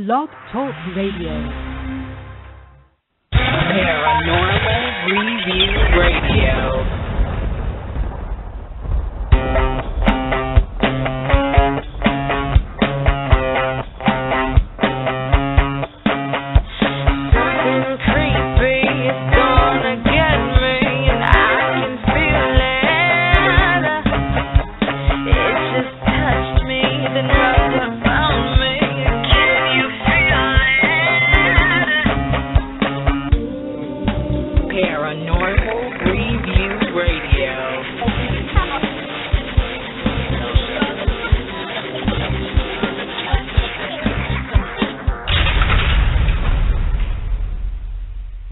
Blog Talk Radio. Paranormal Review Radio.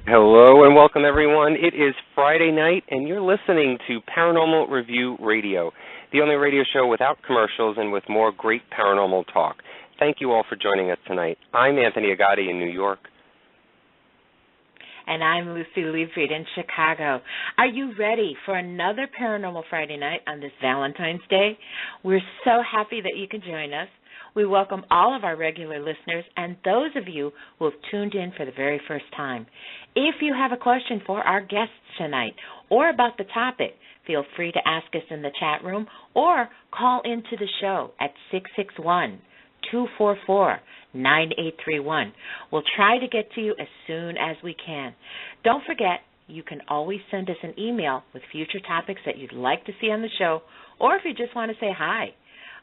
Hello and welcome, everyone. It is Friday night, and you're listening to Paranormal Review Radio, the only radio show without commercials and with more great paranormal talk. Thank you all for joining us tonight. I'm Anthony Agati in New York. And I'm Lucy Liefried in Chicago. Are you ready for another Paranormal Friday night on this Valentine's Day? We're so happy that you can join us. We welcome all of our regular listeners and those of you who have tuned in for the very first time. If you have a question for our guests tonight or about the topic, feel free to ask us in the chat room or call into the show at 661-244-9831. We'll try to get to you as soon as we can. Don't forget, you can always send us an email with future topics that you'd like to see on the show, or if you just want to say hi.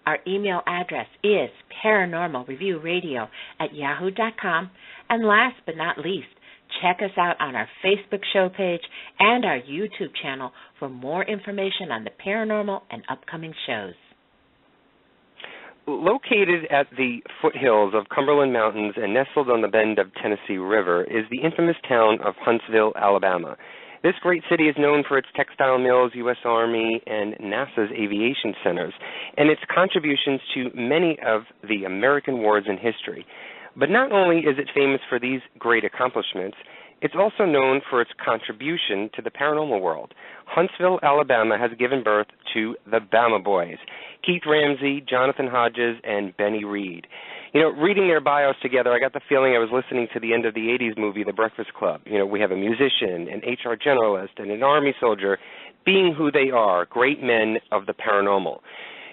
Our email address is paranormalreviewradio@yahoo.com. And last but not least, check us out on our Facebook show page and our YouTube channel for more information on the paranormal and upcoming shows. Located at the foothills of Cumberland Mountains and nestled on the bend of Tennessee River is the infamous town of Huntsville, Alabama. This great city is known for its textile mills, U.S. Army, and NASA's aviation centers, and its contributions to many of the American wars in history. But not only is it famous for these great accomplishments, it's also known for its contribution to the paranormal world. Huntsville, Alabama has given birth to the Bama Boys, Keith Ramsey, Jonathan Hodges, and Benny Reed. You know, reading their bios together, I got the feeling I was listening to the end of the 80s movie, The Breakfast Club. You know, we have a musician, an HR generalist, and an Army soldier being who they are, great men of the paranormal.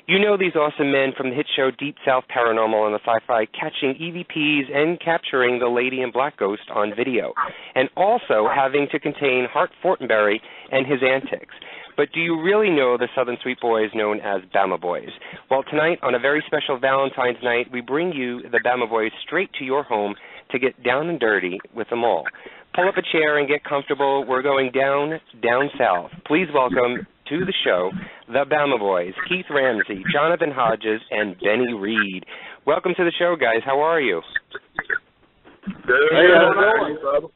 You know these awesome men from the hit show Deep South Paranormal on the Sci-Fi, catching EVPs and capturing the Lady in Black ghost on video, and also having to contain Hart Fortenberry and his antics. But do you really know the Southern Sweet Boys known as Bama Boys? Well, tonight, on a very special Valentine's night, we bring you the Bama Boys straight to your home to get down and dirty with them all. Pull up a chair and get comfortable. We're going down south. Please welcome to the show the Bama Boys, Keith Ramsey, Jonathan Hodges, and Benny Reed. Welcome to the show, guys. How are you? Good. Hey, how's it going, brother?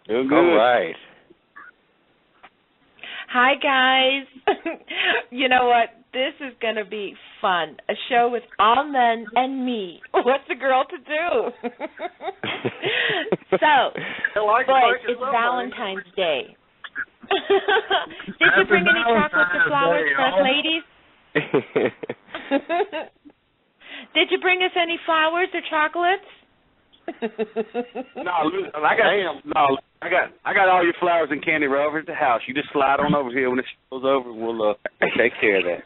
Doing good. All right. Hi, guys. You know what? This is going to be fun. A show with all men and me. What's a girl to do? So, boys, it's Valentine's Day. Did you bring any chocolates or flowers for us ladies? Did you bring us any flowers or chocolates? I got all your flowers and candy right over at the house. You just slide on over here when it goes over, and we'll take care of that.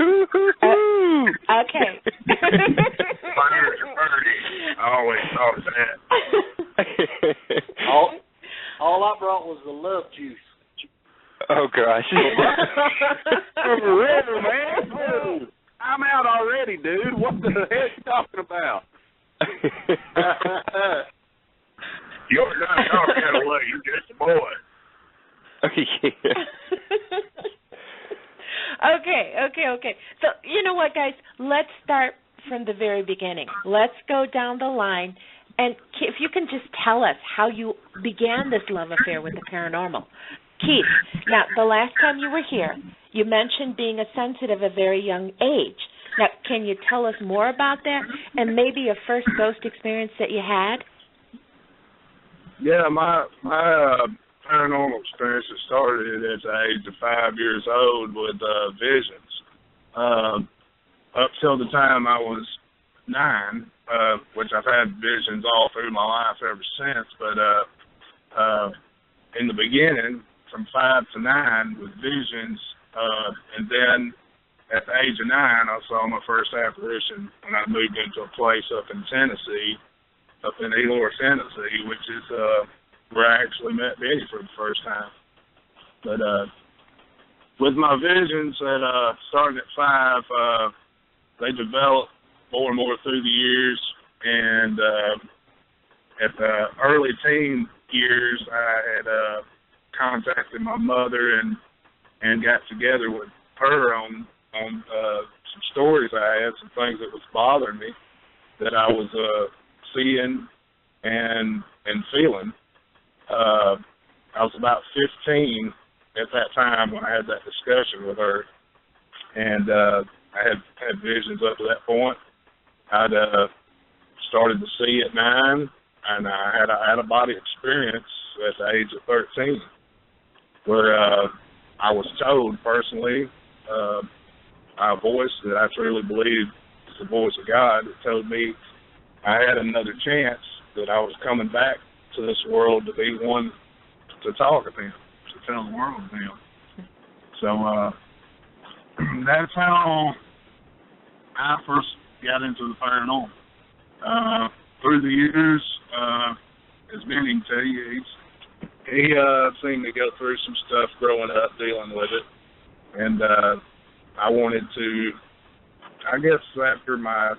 Okay. I always thought that. All I brought was the love juice. Oh gosh. River, man. I'm out already, dude. What the heck are you talking about? You're not talking that way. You're just a boy. Okay. So, you know what, guys? Let's start from the very beginning. Let's go down the line. And if you can just tell us how you began this love affair with the paranormal. Keith, now, the last time you were here, you mentioned being a sensitive at a very young age. Now, can you tell us more about that and maybe a first ghost experience that you had? Yeah, my paranormal experience started at the age of 5 years old with visions. Up till the time I was 9, which I've had visions all through my life ever since. But in the beginning, from 5 to 9, with visions, and then at the age of 9, I saw my first apparition when I moved into a place up in Tennessee, up in Elor, Tennessee, which is where I actually met Benny for the first time. But with my visions that started at 5, they developed more and more through the years, and at the early teen years, I had contacted my mother and got together with her on some stories I had, some things that was bothering me that I was seeing and feeling. I was about 15 at that time when I had that discussion with her, and I had visions up to that point. I'd started to see at 9, and I had an out-of-body experience at the age of 13, where I was told personally by a voice that I truly believe is the voice of God that told me I had another chance, that I was coming back to this world to be one to talk of Him, to tell the world of Him. So that's how I first got into the paranormal. Through the years, as Benny can tell you, he seemed to go through some stuff growing up, dealing with it. And I wanted to, I guess after my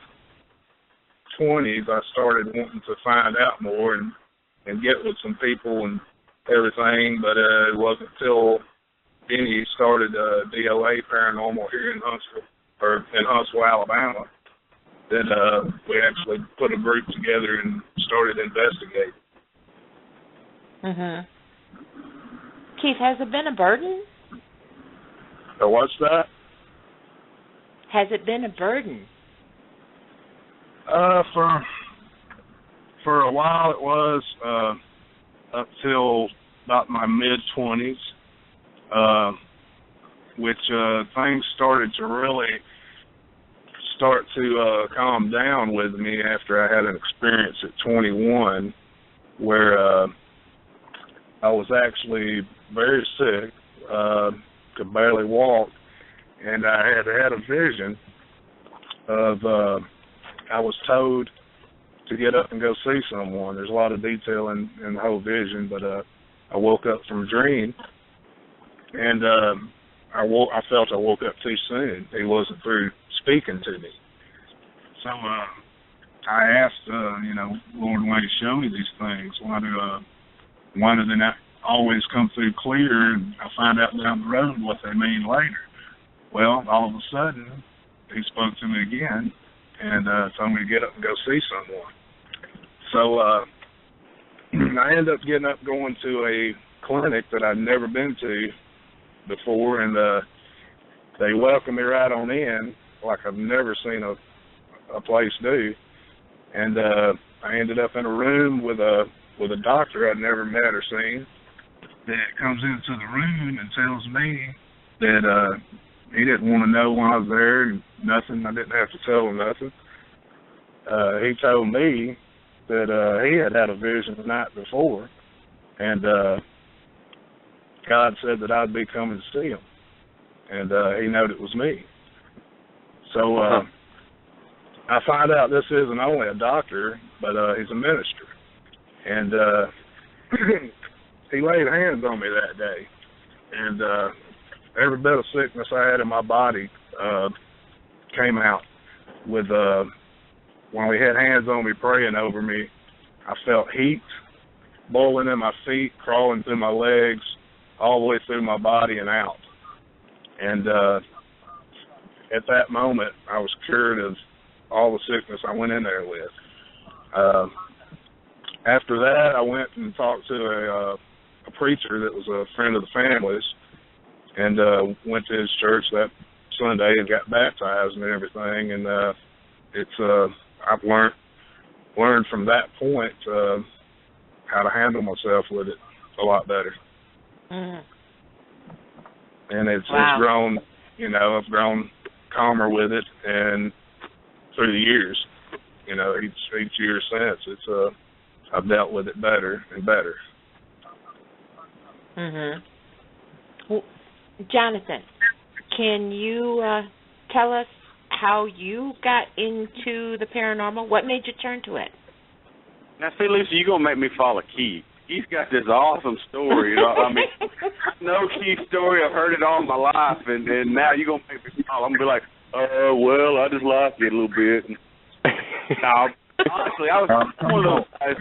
20s, I started wanting to find out more and get with some people and everything, but it wasn't until Benny started DOA Paranormal here in Huntsville, Alabama, that we actually put a group together and started investigating. Mhm. Keith, has it been a burden? What's that? Has it been a burden? For a while it was, up till about my mid-20s, which things started to really start to calm down with me after I had an experience at 21 where I was actually very sick, could barely walk, and I had a vision of I was told to get up and go see someone. There's a lot of detail in the whole vision, but I woke up from a dream, and I felt I woke up too soon. He wasn't through speaking to me. So I asked, Lord, why do you show me these things? Why do they not always come through clear, and I find out down the road what they mean later? Well, all of a sudden, he spoke to me again and told me to get up and go see someone. So I ended up getting up, going to a clinic that I'd never been to before, and they welcomed me right on in like I've never seen a place do. And I ended up in a room with a doctor I'd never met or seen, that comes into the room and tells me that he didn't want to know when I was there, and nothing. I didn't have to tell him nothing. He told me that he had a vision the night before, and God said that I'd be coming to see him, and he knew it was me. So I find out this isn't only a doctor, but he's a minister, and he laid hands on me that day, and every bit of sickness I had in my body came out. With when he had hands on me, praying over me, I felt heat boiling in my feet, crawling through my legs, all the way through my body and out. And at that moment, I was cured of all the sickness I went in there with. After that, I went and talked to a preacher that was a friend of the family's, and went to his church that Sunday and got baptized and everything. And I've learned from that point how to handle myself with it a lot better. Mm. And it's grown, I've grown calmer with it and through the years. each year since, I've dealt with it better and better. Mhm. Well, Jonathan, can you tell us how you got into the paranormal? What made you turn to it? Now, see, Lucy, you're going to make me follow Keith. He's got this awesome story. No Keith story. I've heard it all my life, and now you're going to make me follow. I'm going to be like, well, I just like it a little bit. No, honestly, I'm one of those guys.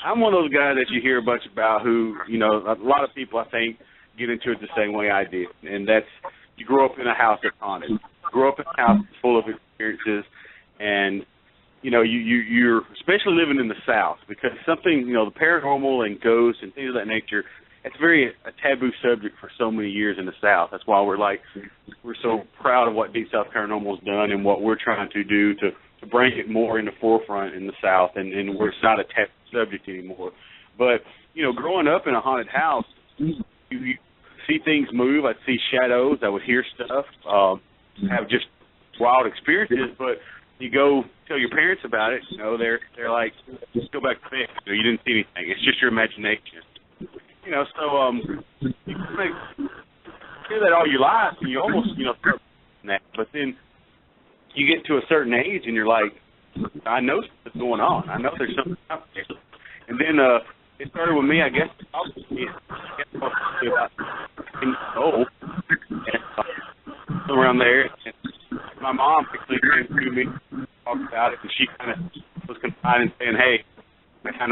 I'm one of those guys that you hear a bunch about who, a lot of people, I think, get into it the same way I did, and that's you grow up in a house that's haunted. You grow up in a house full of experiences, and you're especially living in the South, because something, the paranormal and ghosts and things of that nature, it's a taboo subject for so many years in the South. That's why we're so proud of what Deep South Paranormal has done and what we're trying to do to bring it more in the forefront in the South, and where it's not a taboo subject anymore. But, growing up in a haunted house, you see things move. I'd see shadows. I would hear stuff, have just wild experiences, but you go tell your parents about it, they're like, just go back to bed. You didn't see anything. It's just your imagination. So you hear that all your life, and you almost, start that. But then you get to a certain age, and you're like, I know what's going on. I know there's something out there. And then it started with me, I guess, probably about 10 years old, and around there. And my mom actually came to me, talked about it, and she kind of was confiding, saying, hey, I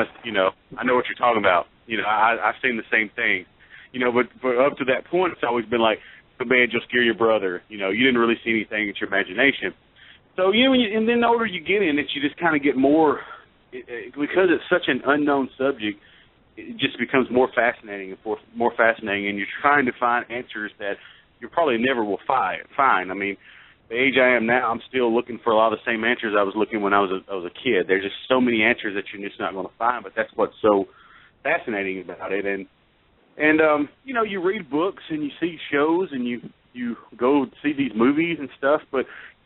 know what you're talking about. I've seen the same thing. But up to that point, it's always been like, the bed, you'll scare your brother. You didn't really see anything. It's your imagination. So, and then the older you get in it, you just kind of get more, because it's such an unknown subject, it just becomes more fascinating, and you're trying to find answers that you probably never will find. I mean, the age I am now, I'm still looking for a lot of the same answers I was looking when I was a kid. There's just so many answers that you're just not going to find, but that's what's so fascinating about it. And you read books and you see shows and you go see these movies and stuff, but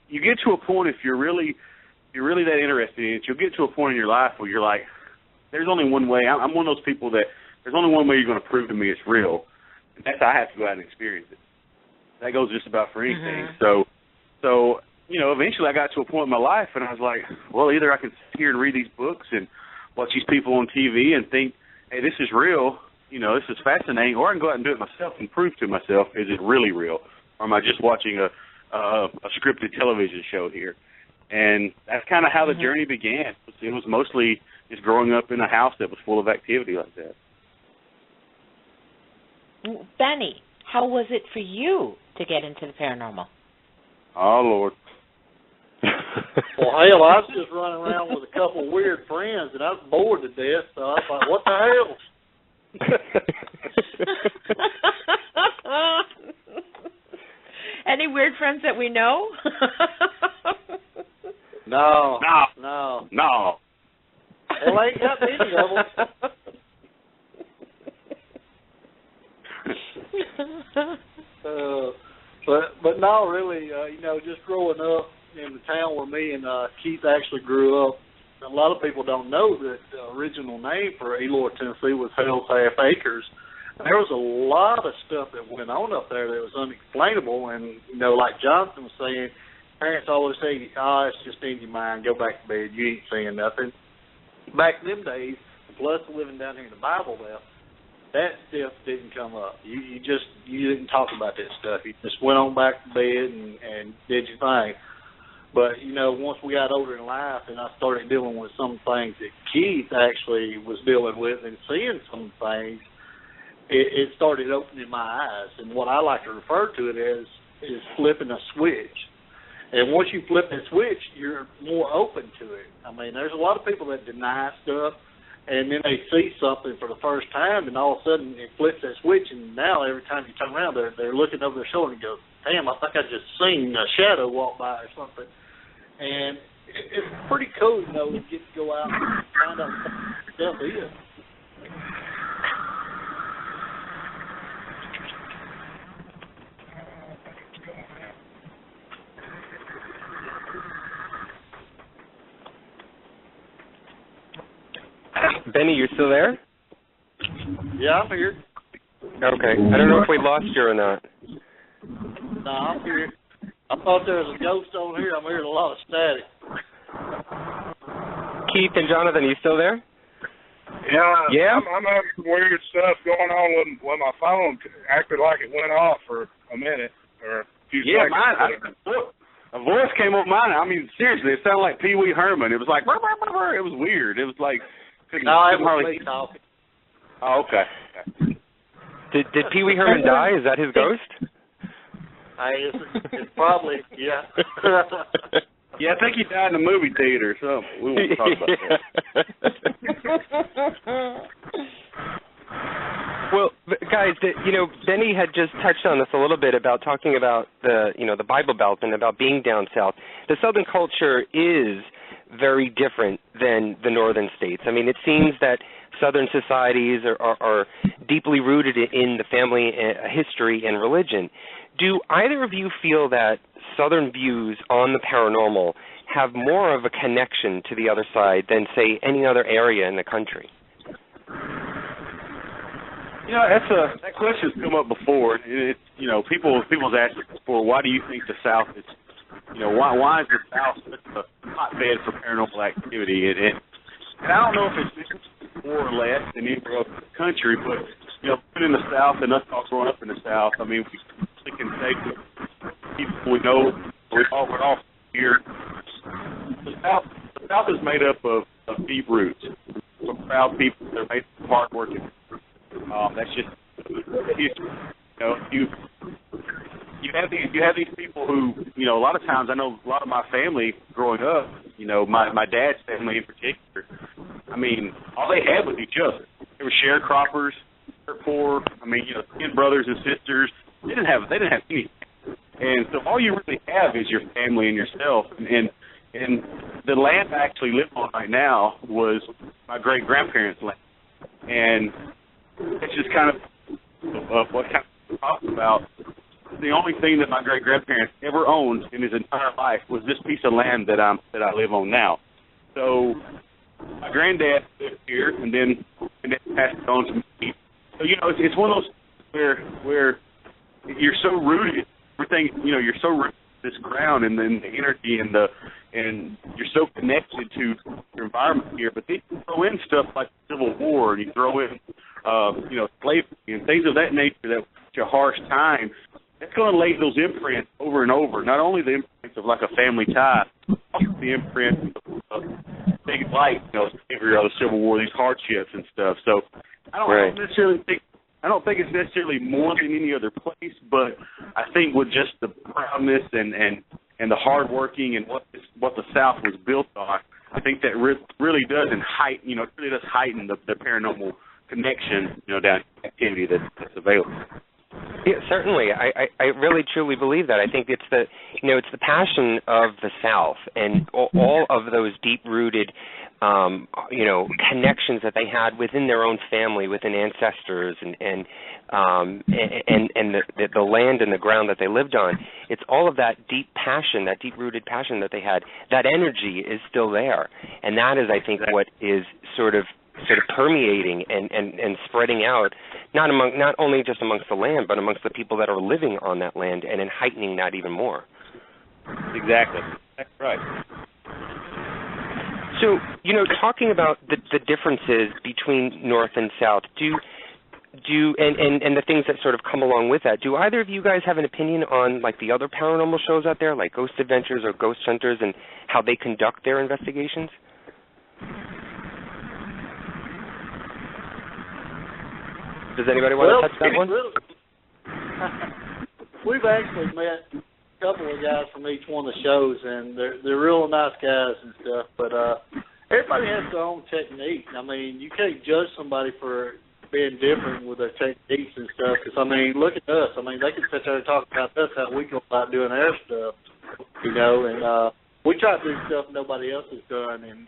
you get to a point, if you're really that interested in it, you'll get to a point in your life where you're like, there's only one way. I'm one of those people that there's only one way you're going to prove to me it's real, and that's I have to go out and experience it. That goes just about for anything. Mm-hmm. So eventually I got to a point in my life, and I was like, well, either I can sit here and read these books and watch these people on TV and think, hey, this is real, this is fascinating, or I can go out and do it myself and prove to myself, is it really real, or am I just watching a scripted television show here? And that's kind of how the journey began. It was mostly just growing up in a house that was full of activity like that. Benny, how was it for you to get into the paranormal? Oh, Lord. Well, hell, I was just running around with a couple of weird friends, and I was bored to death, so I was like, what the hell? Any weird friends that we know? No. Well, I ain't got many of them. But no, really, just growing up in the town where me and Keith actually grew up, a lot of people don't know that the original name for Eloy, Tennessee was Hell's Half Acres. There was a lot of stuff that went on up there that was unexplainable, and, like Jonathan was saying, parents always say, it's just in your mind, go back to bed, you ain't seeing nothing. Back in them days, plus living down here in the Bible Belt, that stuff didn't come up. You didn't talk about that stuff. You just went on back to bed and did your thing. But, once we got older in life and I started dealing with some things that Keith actually was dealing with and seeing some things, it started opening my eyes. And what I like to refer to it as is flipping a switch. And once you flip that switch, you're more open to it. I mean, there's a lot of people that deny stuff, and then they see something for the first time, and all of a sudden it flips that switch, and now every time you turn around, they're looking over their shoulder and go, damn, I think I just seen a shadow walk by or something. And it's pretty cool, to get to go out and find out what stuff is. Benny, you still there? Yeah, I'm here. Okay. I don't know if we lost you or not. No, I'm here. I thought there was a ghost on here. I'm hearing a lot of static. Keith and Jonathan, you still there? Yeah. I'm having some weird stuff going on with my phone. Acted like it went off for a minute or a few seconds. A voice came on mine. I mean, seriously, it sounded like Pee Wee Herman. It was like, burr, burr, burr, burr. It was weird. It was like, couldn't hardly. Talking. Oh, okay. Did Pee Wee Herman die? Is that his ghost? It's probably, yeah. Yeah, I think he died in the movie theater, so we won't talk about that. Well, guys, Benny had just touched on this a little bit about talking about the Bible Belt and about being down south. The Southern culture is very different than the northern states. I mean, it seems that Southern societies are deeply rooted in the family history and religion. Do either of you feel that Southern views on the paranormal have more of a connection to the other side than, say, any other area in the country? That question's come up before. It's people's asked it before. Why do you think the South is? Why is the South such a hotbed for paranormal activity? And I don't know if it's more or less than any other country, but being in the South and us all growing up in the South, I mean, we can say to people we know, we're all here. The South is made up of deep roots. We're proud people. They're made of hardworking. That's just history. You have these people who, a lot of times, I know a lot of my family growing up, my dad's family in particular, I mean, all they had was each other. They were sharecroppers, dirt poor. I mean, 10 brothers and sisters. They didn't have anything. And so all you really have is your family and yourself. And the land I actually live on right now was my great-grandparents' land. And it's just kind of what kind of talks about. The only thing that my great-grandparents ever owned in his entire life was this piece of land that I live on now. So my granddad lived here, and then passed it on to me. So it's one of those where you're so rooted. Everything you're so rooted to this ground, and then the energy and you're so connected to your environment here. But then you throw in stuff like the Civil War, and you throw in slavery and things of that nature that such a harsh time. It's going to lay those imprints over and over. Not only the imprints of like a family tie, but also the imprint of things like slavery or the Civil War, these hardships and stuff. So I don't necessarily think it's necessarily more than any other place, but I think with just the proudness and the hard working and what the South was built on, I think that really does heighten the paranormal connection, down activity that's available. Yeah, certainly. I really truly believe that. I think it's the passion of the South and all of those deep-rooted connections that they had within their own family, within ancestors, and the land and the ground that they lived on. It's all of that deep passion, that deep-rooted passion that they had. That energy is still there, and that is, I think, what is sort of permeating and spreading out, not only just amongst the land, but amongst the people that are living on that land, and in heightening that even more. Exactly. That's right. So, talking about the differences between North and South, and the things that sort of come along with that, do either of you guys have an opinion on, like, the other paranormal shows out there, like Ghost Adventures or Ghost Hunters, and how they conduct their investigations? Does anybody want to touch that one? We've actually met a couple of guys from each one of the shows, and they're real nice guys and stuff. But everybody has their own technique. I mean, you can't judge somebody for being different with their techniques and stuff. Because look at us. I mean, they can sit there and talk about us, how we go about doing our stuff, and we try to do stuff nobody else has done. And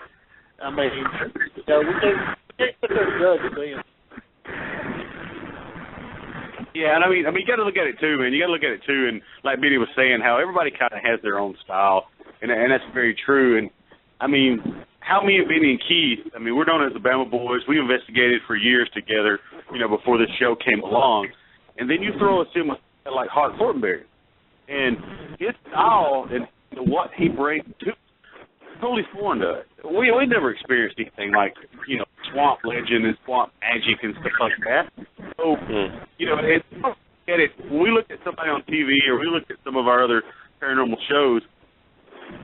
I mean, we can't sit there and judge them. Yeah, and I mean, you got to look at it too, man. You got to look at it too, and like Benny was saying, how everybody kind of has their own style, and that's very true. And I mean, how me and Benny and Keith, I mean, we're known as the Bama Boys. We investigated for years together, before this show came along. And then you throw us in with like Hart Fortenberry. And his style and what he brings to totally foreign to us. We never experienced anything like, swamp legend and swamp magic and stuff like that. So, when we look at somebody on TV or we look at some of our other paranormal shows,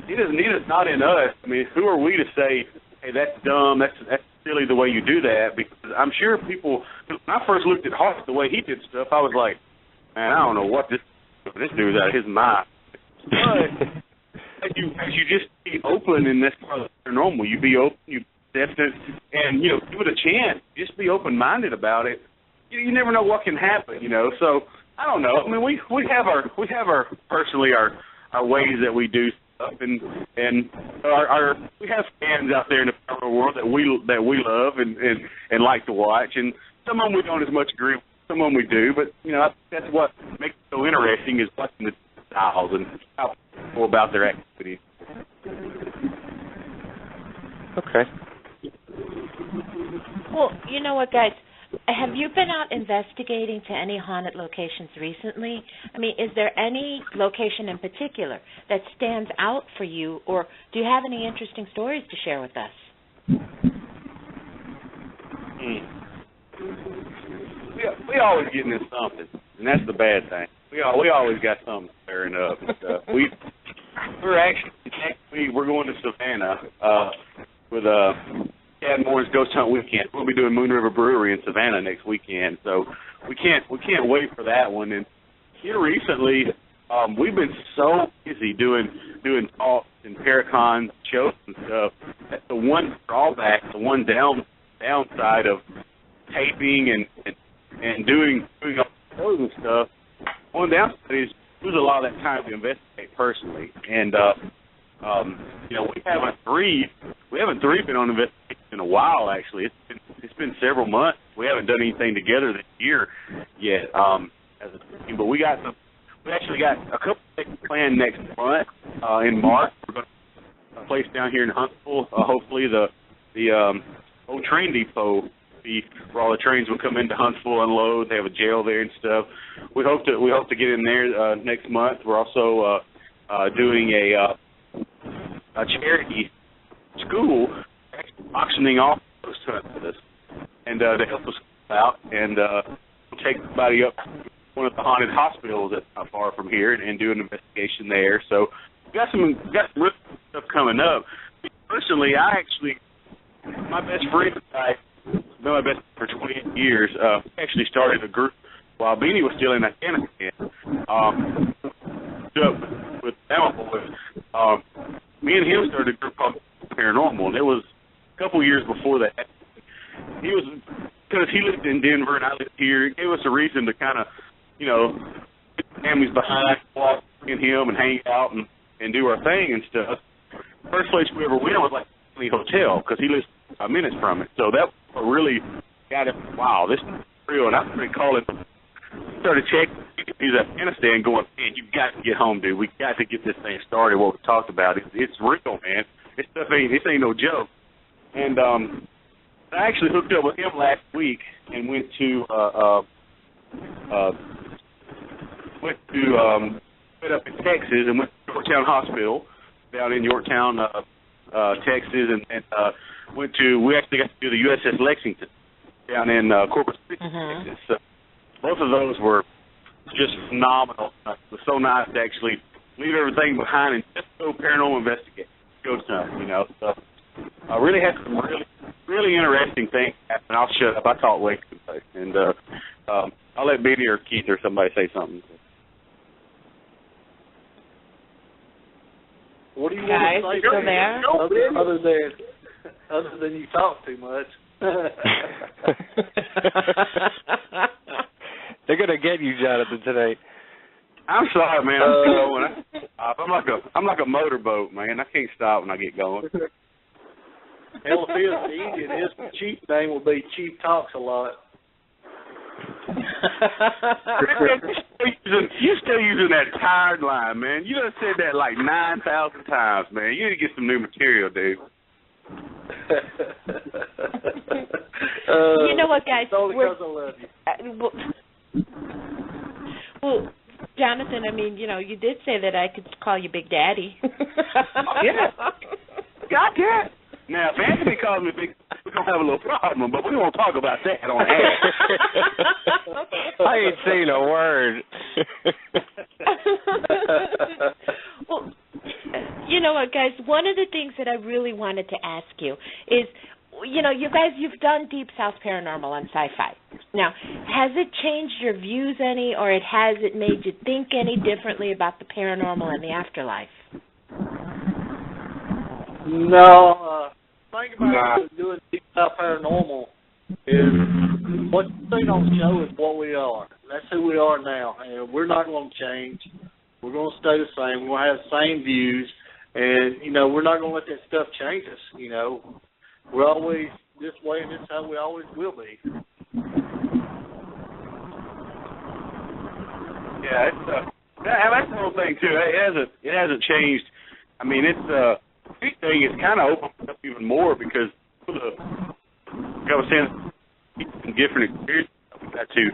it is not in us. I mean, who are we to say, hey, that's dumb, that's silly the way you do that? Because I'm sure people, when I first looked at Hart, the way he did stuff, I was like, man, I don't know what this dude's out of his mind. But as you just be open in this part of the paranormal, you be open, you accept it, and give it a chance. Just be open-minded about it. You never know what can happen, So I don't know. I mean, we have our personally our ways that we do stuff, and we have fans out there in the paranormal world that we love and like to watch, and some of them we don't as much agree with. Some of them we do, but that's what makes it so interesting is watching the styles and how people go about their activities. Okay. Well, you know what, guys? Have you been out investigating to any haunted locations recently? I mean, is there any location in particular that stands out for you, or do you have any interesting stories to share with us? We always get into something, and that's the bad thing. We always got something stirring up and stuff. We're going to Savannah with Chad Moore's Ghost Hunt Weekend. We'll be doing Moon River Brewery in Savannah next weekend, so we can't wait for that one. And here recently, we've been so busy doing talks and Paracon shows and stuff. That's the one drawback, the one downside of taping and doing all shows and stuff. One downside is lose a lot of that time to investigate personally, and we haven't been on investigation in a while. Actually, it's been several months. We haven't done anything together this year yet as a team, but we actually got a couple things planned next month in March. We're going to a place down here in Huntsville. Hopefully the old train depot. Where all the trains will come into Huntsville, unload. They have a jail there and stuff. We hope to get in there next month. We're also doing a charity school auctioning off those hunters, and to help us out and take somebody up to one of the haunted hospitals that's not far from here and do an investigation there. So we got some real stuff coming up. Personally, my best friend and I. Been my best for 28 years. Actually started a group while Beanie was still in Afghanistan. With Bama Boys. Me and him started a group called Paranormal, and it was a couple years before that. Because he lived in Denver and I lived here, it gave us a reason to kind of, get the families behind, walk in him and hang out and do our thing and stuff. First place we ever went was like the hotel because he lives 5 minutes from it. So that really got it. Wow, this is real. And I started calling, started checking. He's in Afghanistan going, man, you've got to get home, dude. We got to get this thing started. What we talked about, it's real, man. This ain't no joke. And I actually hooked up with him last week and went up in Texas and went to Yorktown Hospital down in Yorktown, Texas, and we actually got to do the USS Lexington down in Corpus Christi, Texas. So both of those were just phenomenal. It was so nice to actually leave everything behind and just go paranormal investigate, ghost hunt, So I really had some really interesting things happen. I'll shut up. I talk way too much, and I'll let Benny or Keith or somebody say something. What do you Guys, want to say? still there? Other than you talk too much. They're gonna get you, Jonathan, tonight. I'm sorry, man. I'm like a motorboat, man. I can't stop when I get going. Hell, if he was Indian, his chief name will be Chief Talks a Lot. You're still using that tired line, man. You done said that like 9,000 times, man. You need to get some new material, dude. You know what, guys? It's only because I love you. Well, Jonathan, I mean, you did say that I could call you Big Daddy. Yeah. God, yeah. Now, if Anthony calls me Big, we're going to have a little problem, but we won't talk about that on air. I ain't saying a word. Well, you know what, guys? One of the things that I really wanted to ask you is, you guys, you've done Deep South Paranormal on Sci-Fi. Now, has it changed your views any, or has it made you think any differently about the paranormal and the afterlife? No. Think about doing Deep South Paranormal is what you see on the show is what we are. That's who we are now, and we're not going to change. We're going to stay the same. We're going to have the same views, and, we're not going to let that stuff change us, We're always this way, and this is how we always will be. Yeah, that's the whole thing, too. It hasn't changed. I mean, it's the big thing is kind of opened up even more because like I was saying, different experiences we got to,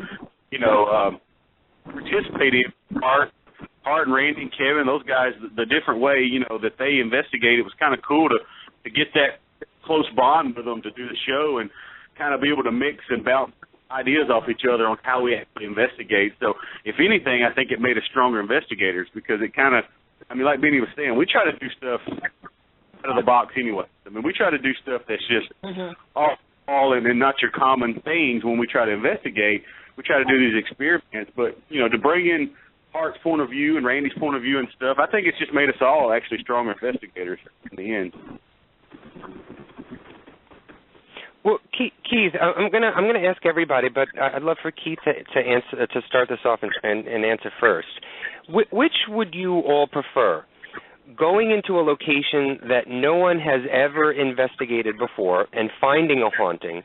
participate in. Art and Randy and Kevin, those guys, the different way, that they investigated was kind of cool to get that close bond with them to do the show and kind of be able to mix and bounce ideas off each other on how we actually investigate. So, if anything, I think it made us stronger investigators because it kind of, like Benny was saying, we try to do stuff out of the box anyway. I mean, we try to do stuff that's just all in and not your common things when we try to investigate. We try to do these experiments, but, to bring in Hart's point of view and Randy's point of view and stuff, I think it's just made us all actually stronger investigators in the end. Well, Keith, I'm gonna ask everybody, but I'd love for Keith to answer to start this off and answer first. Which would you all prefer? Going into a location that no one has ever investigated before and finding a haunting,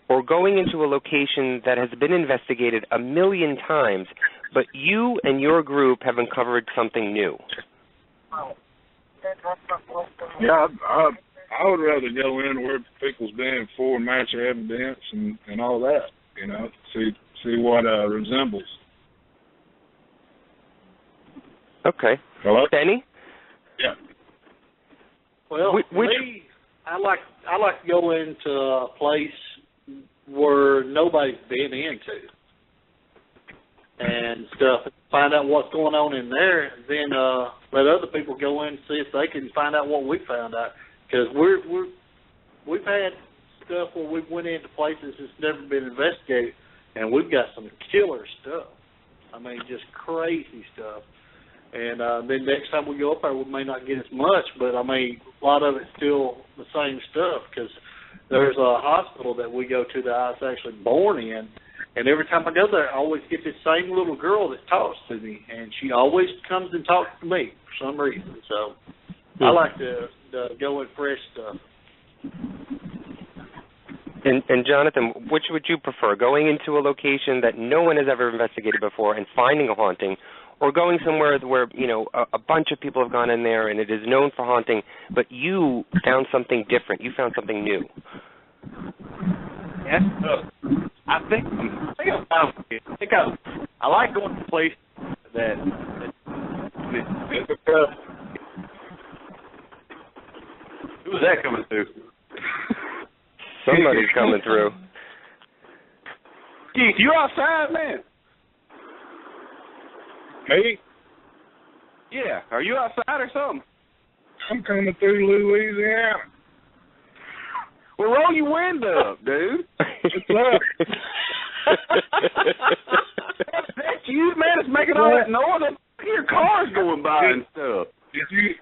or going into a location that has been investigated 1,000,000 times, but you and your group have uncovered something new? Yeah, I would rather go in where people's been before, match their evidence and all that, see what resembles. Okay. Hello? Benny? Yeah. Well, me, I like to go into a place where nobody's been into and stuff, find out what's going on in there, and then let other people go in and see if they can find out what we found out. Because we've had stuff where we went into places that's never been investigated, and we've got some killer stuff. I mean, just crazy stuff. And then next time we go up there, we may not get as much, but, a lot of it's still the same stuff because there's a hospital that we go to that I was actually born in, and every time I go there, I always get this same little girl that talks to me, and she always comes and talks to me for some reason. So I like to go with fresh stuff. And Jonathan, which would you prefer, going into a location that no one has ever investigated before and finding a haunting, or going somewhere where, a bunch of people have gone in there and it is known for haunting, but you found something different, you found something new? Yeah, I think I like going to places that who's that coming through? Somebody's coming through. Keith, you outside, man? Me? Yeah. Are you outside or something? I'm coming through Louisiana. Well, roll your window up, dude. What's up? That's you, man. It's making all that noise. I hear cars going by and stuff. Did you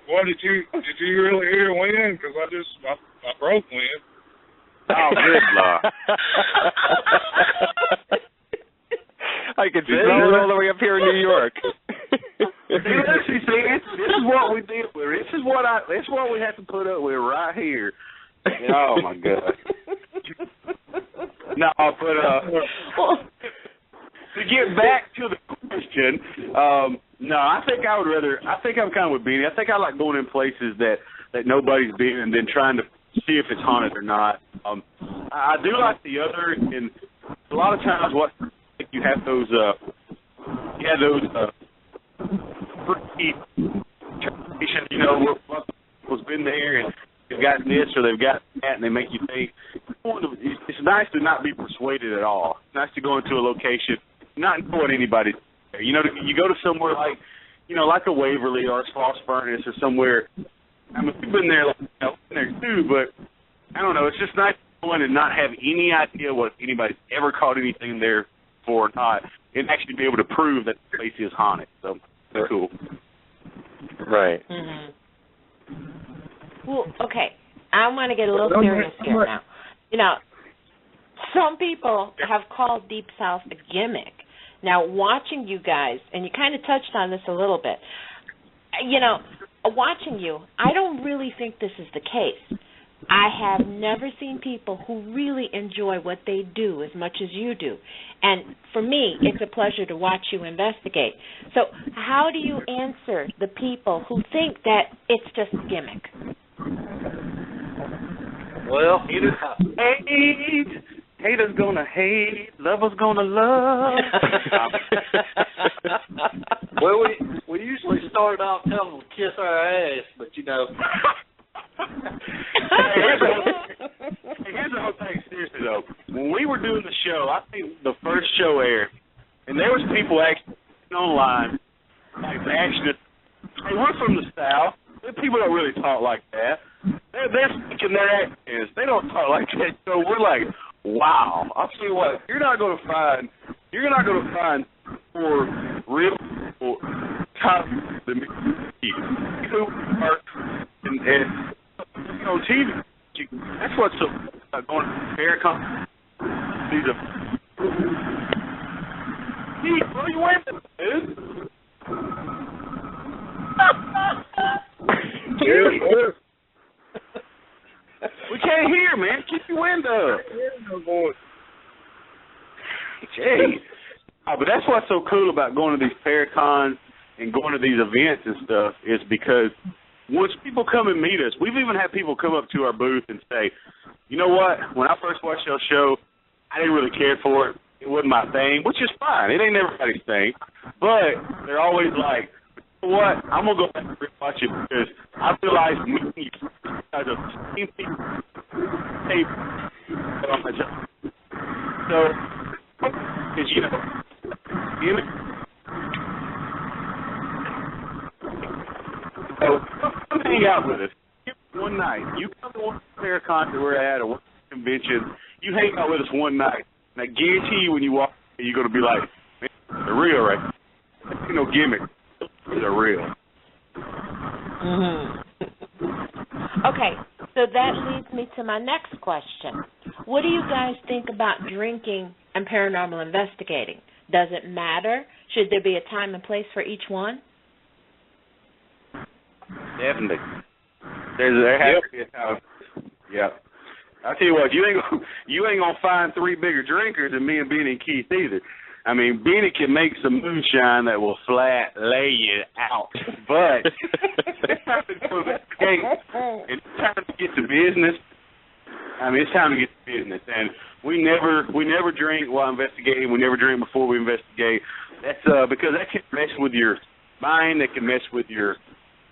really hear wind? Because I broke wind. Oh, good Lord. I could see it all the way up here in New York. See, this is what we deal with. This is what we have to put up with right here. Oh my God. No, but to get back to the question, no, I think I'm kind of with Benny. I think I like going in places that nobody's been and then trying to see if it's haunted or not. I do like the other, and a lot of times you have those freaky traditions, you know, where people's been there and they've got this or they've got that, and they make you think. It's nice to not be persuaded at all. It's nice to go into a location not knowing anybody's there. You know, you go to somewhere like, you know, like a Waverly or a False Furnace or somewhere. I mean, we've been there, been there too, but I don't know. It's just nice to go in and not have any idea what anybody's ever caught anything there for or not, and actually be able to prove that the place is haunted. So that's cool. Right. Well, okay. I want to get a little serious here now. You know, some people have called Deep South a gimmick. Now, watching you guys, and you kind of touched on this a little bit, you know, watching you, I don't really think this is the case. I have never seen people who really enjoy what they do as much as you do. And for me, it's a pleasure to watch you investigate. So how do you answer the people who think that it's just a gimmick? Well, haters gonna hate, lovers gonna love. Well, we usually start off telling them to kiss our ass, but you know. Here's the whole thing, seriously though. When we were doing the show, I think the first show aired, and there was people actually online, like asking us, hey, we're from the South. People don't really talk like that. They're thinking their accents. They don't talk like that. So we're like, wow. I'll tell you what, you're not gonna find for real people top the who are and on TV. That's what's so going to Paracon. These are what are you wearing, dude? We can't hear, man. Keep your window up. Jeez. But that's what's so cool about going to these Paracons and going to these events and stuff is because once people come and meet us, we've even had people come up to our booth and say, you know what, when I first watched your show, I didn't really care for it. It wasn't my thing, which is fine. It ain't everybody's thing. But they're always like, you know what, I'm going to go back and watch it because I realize meeting you guys are the same people. So, because, you know, so come hang out with us. One night. You come to one Paracon that we're at or one convention, you hang out with us one night. And I guarantee you when you walk in, you're going to be like, man, they're real, right? There's no gimmick. They're real. Okay, so that leads me to my next question. What do you guys think about drinking and paranormal investigating? Does it matter? Should there be a time and place for each one? Definitely. There has to be a time. Yeah. I'll tell you what, you ain't gonna find three bigger drinkers than me and Benny and Keith either. I mean, Benny can make some moonshine that will flat lay you out, but it's time to go to that gate. It's time to get to business. I mean, it's time to get to business, and we never drink while investigating. We never drink before we investigate. That's because that can mess with your mind. That can mess with your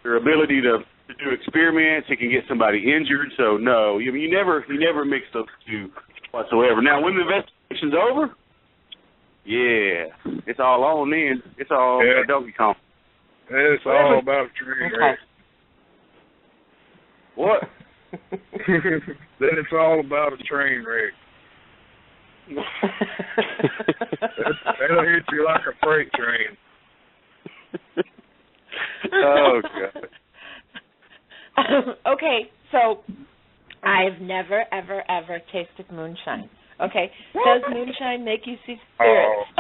ability to do experiments. It can get somebody injured. So no, you never mix those two whatsoever. Now, when the investigation's over, yeah, it's all on then. It's all Donkey Kong. It's all about a train wreck. What? Then it's all about a train wreck. That'll hit you like a freight train. Oh, God. Okay, so I've never, ever, ever tasted moonshine. Okay, does moonshine make you see spirits?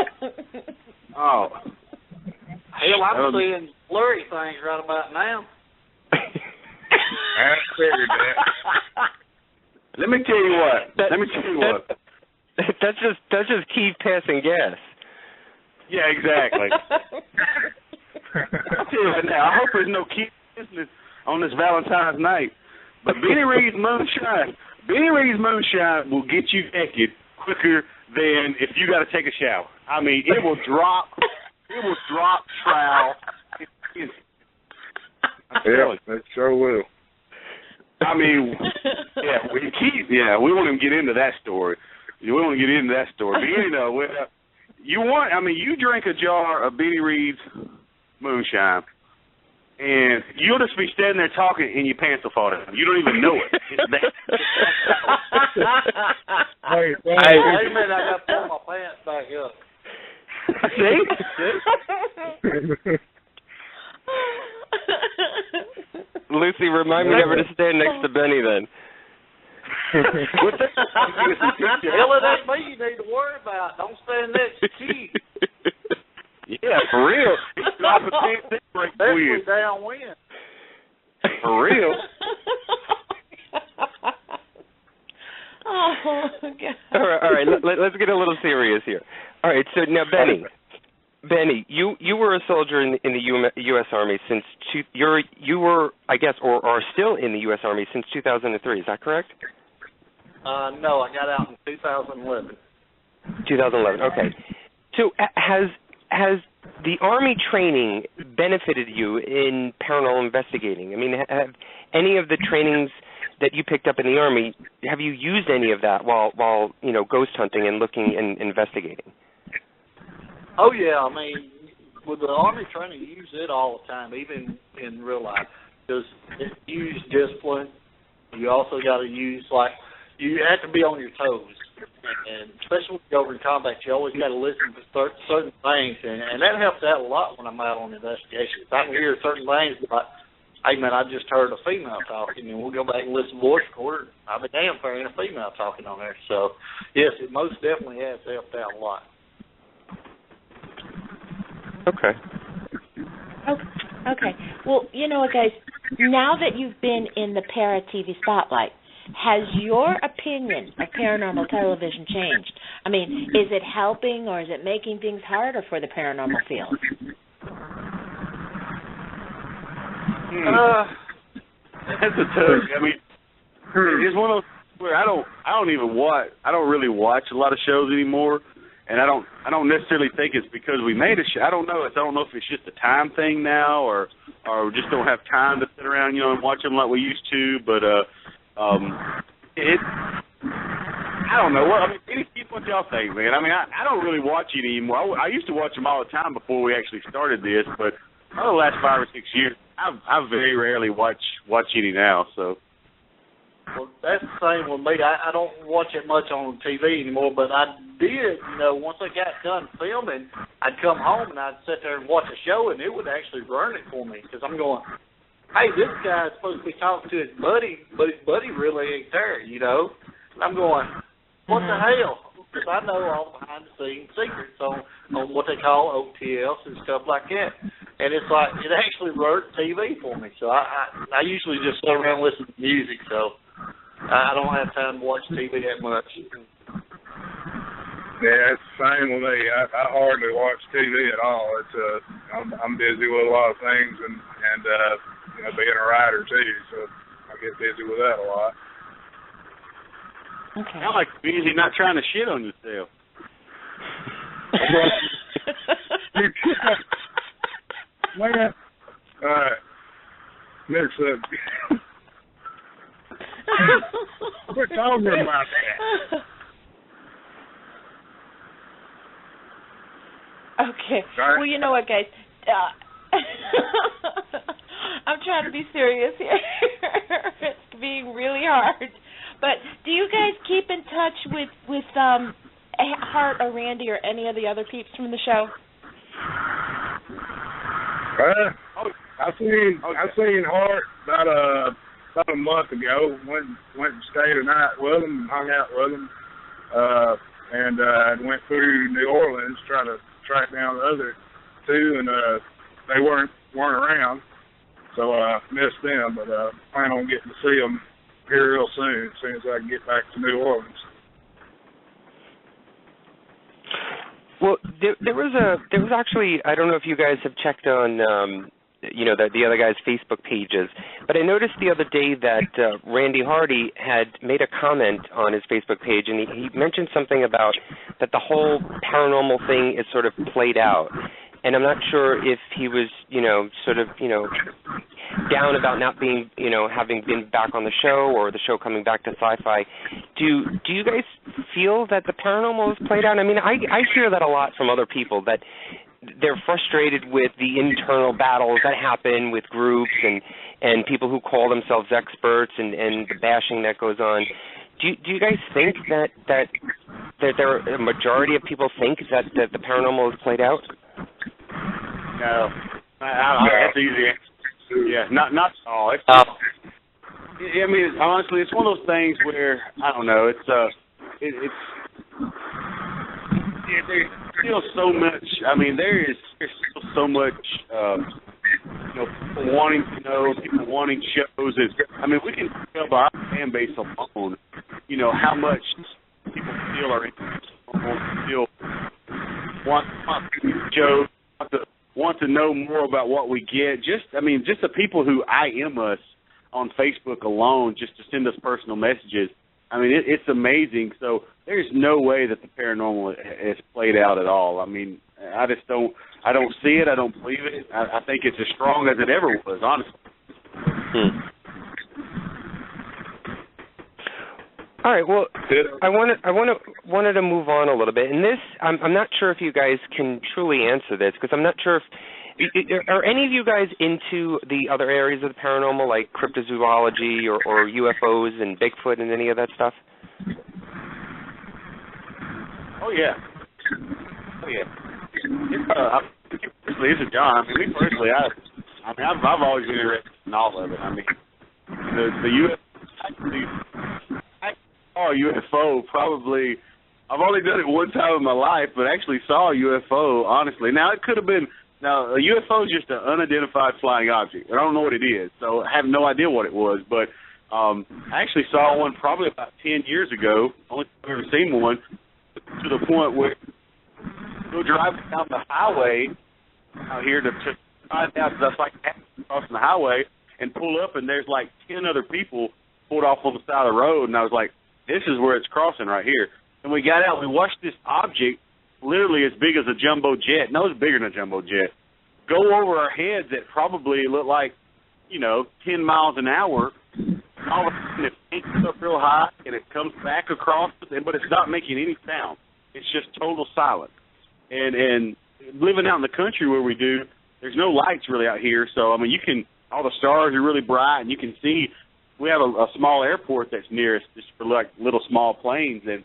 Oh. Hell, I'm seeing blurry things right about now. I figured that. Let me tell you what. That's just Keith passing gas. Yeah, exactly. I'll tell you right now, I hope there's no Keith business on this Valentine's night. But Benny Reed's moonshine will get you naked quicker than if you got to take a shower. I mean, it will drop trowel. Yeah, it sure will. I mean, we won't even get into that story. But you drink a jar of Benny Reed's moonshine, and you'll just be standing there talking, and your pants will fall down. You don't even know it. It's that. Hey, wait a minute, I got to pull my pants back up. See? Lucy, remind me never to stand next to Benny then. Hell, that's me you need to worry about. Don't stand next to Keith. Yeah, for real. It's not a especially downwind. For real. Oh, God. All right. Let's get a little serious here. All right, so now, Benny, you were a soldier in the U.S. Army since you were, I guess, or are still in the U.S. Army since 2003. Is that correct? No, I got out in 2011. 2011. Okay. So has the Army training benefited you in paranormal investigating? I mean, have any of the trainings that you picked up in the Army, have you used any of that while ghost hunting and looking and investigating? Oh, yeah. I mean, with the Army training, you use it all the time, even in real life. Because you use discipline. You also got to use, you have to be on your toes. And especially when you go over in combat, you always got to listen to certain things. And that helps out a lot when I'm out on investigations. I can hear certain things like, hey, man, I just heard a female talking, and we'll go back and listen to voice recorder. I'll be damn if there ain't a female talking on there. So, yes, it most definitely has helped out a lot. Okay. Okay. Well, you know what, guys? Now that you've been in the Para TV spotlight, has your opinion of paranormal television changed? I mean, is it helping or is it making things harder for the paranormal field? That's a tough. I mean, it's one of those where I don't really watch a lot of shows anymore. And I don't necessarily think it's because we made a show. I don't know if it's just a time thing now, or we just don't have time to sit around, and watch them like we used to. But I don't know. Well, I mean, what y'all think, man? I mean, I don't really watch it anymore. I used to watch them all the time before we actually started this, but over the last 5 or 6 years, I very rarely watch any now. So. Well, that's the same with me. I don't watch it much on TV anymore, but I did, once I got done filming, I'd come home and I'd sit there and watch a show, and it would actually burn it for me because I'm going, hey, this guy's supposed to be talking to his buddy, but his buddy really ain't there, And I'm going, what the hell? Because I know all behind-the-scenes secrets on what they call OTLs and stuff like that. And it's like, it actually worked TV for me. So I usually just sit around and listen to music, so I don't have time to watch TV that much. Yeah, it's the same with me. I hardly watch TV at all. It's I'm busy with a lot of things and being a writer too, so I get busy with that a lot. Okay. I like busy not trying to shit on yourself. Man. All right. Next up. We're talking about that. Okay. Right. Well, you know what, guys? I'm trying to be serious here. It's being really hard. But do you guys keep in touch with Hart or Randy or any of the other peeps from the show? I seen Hart about a month ago. Went and stayed a night with him, hung out with him, and went through New Orleans trying to track down the other two, and they weren't around, so I missed them. But plan on getting to see them here real soon, as soon as I can get back to New Orleans. Well, there was actually, I don't know if you guys have checked on the other guys' Facebook pages. But I noticed the other day that Randy Hardy had made a comment on his Facebook page, and he mentioned something about that the whole paranormal thing is sort of played out. And I'm not sure if he was, sort of, down about not being, having been back on the show or the show coming back to Sci-Fi. Do you guys feel that the paranormal is played out? I mean, I hear that a lot from other people, that they're frustrated with the internal battles that happen with groups and people who call themselves experts and the bashing that goes on. Do you guys think that there a majority of people think that the paranormal is played out? No, that's easy. Yeah, not at all. I mean, honestly, it's one of those things where I don't know. There's still so much. I mean, there's still so much. People wanting to know, people wanting shows. I mean, we can tell by our fan base alone, how much people still are interested, still want shows, want to know more about what we get. Just the people who IM us on Facebook alone, just to send us personal messages. I mean, it's amazing. So there's no way that the paranormal is played out at all. I mean, I don't see it. I don't believe it. I think it's as strong as it ever was, honestly. All right. Well, I wanted to move on a little bit, and this I'm not sure if you guys can truly answer this, because I'm not sure if are any of you guys into the other areas of the paranormal, like cryptozoology or UFOs and Bigfoot and any of that stuff? Oh yeah. Personally, this is John. I mean, I've always been interested in all of it. I mean, the UFO. I saw a UFO probably. I've only done it one time in my life, but actually saw a UFO. Honestly, now it could have been. Now a UFO is just an unidentified flying object. I don't know what it is, so I have no idea what it was. But I actually saw one probably about 10 years ago. Only I've ever seen one, to the point where we'll drive down the highway out here to find out, because I was crossing the highway and pull up, and there's like 10 other people pulled off on the side of the road, and I was like, this is where it's crossing right here. And we got out, we watched this object literally as big as a jumbo jet. No, it's bigger than a jumbo jet. Go over our heads that probably looked like, 10 miles an hour. All of a sudden it takes up real high and it comes back across, but it's not making any sound. It's just total silence. And living out in the country where we do, there's no lights really out here. So, I mean, all the stars are really bright, and you can see. We have a small airport that's near us, just for like little small planes, and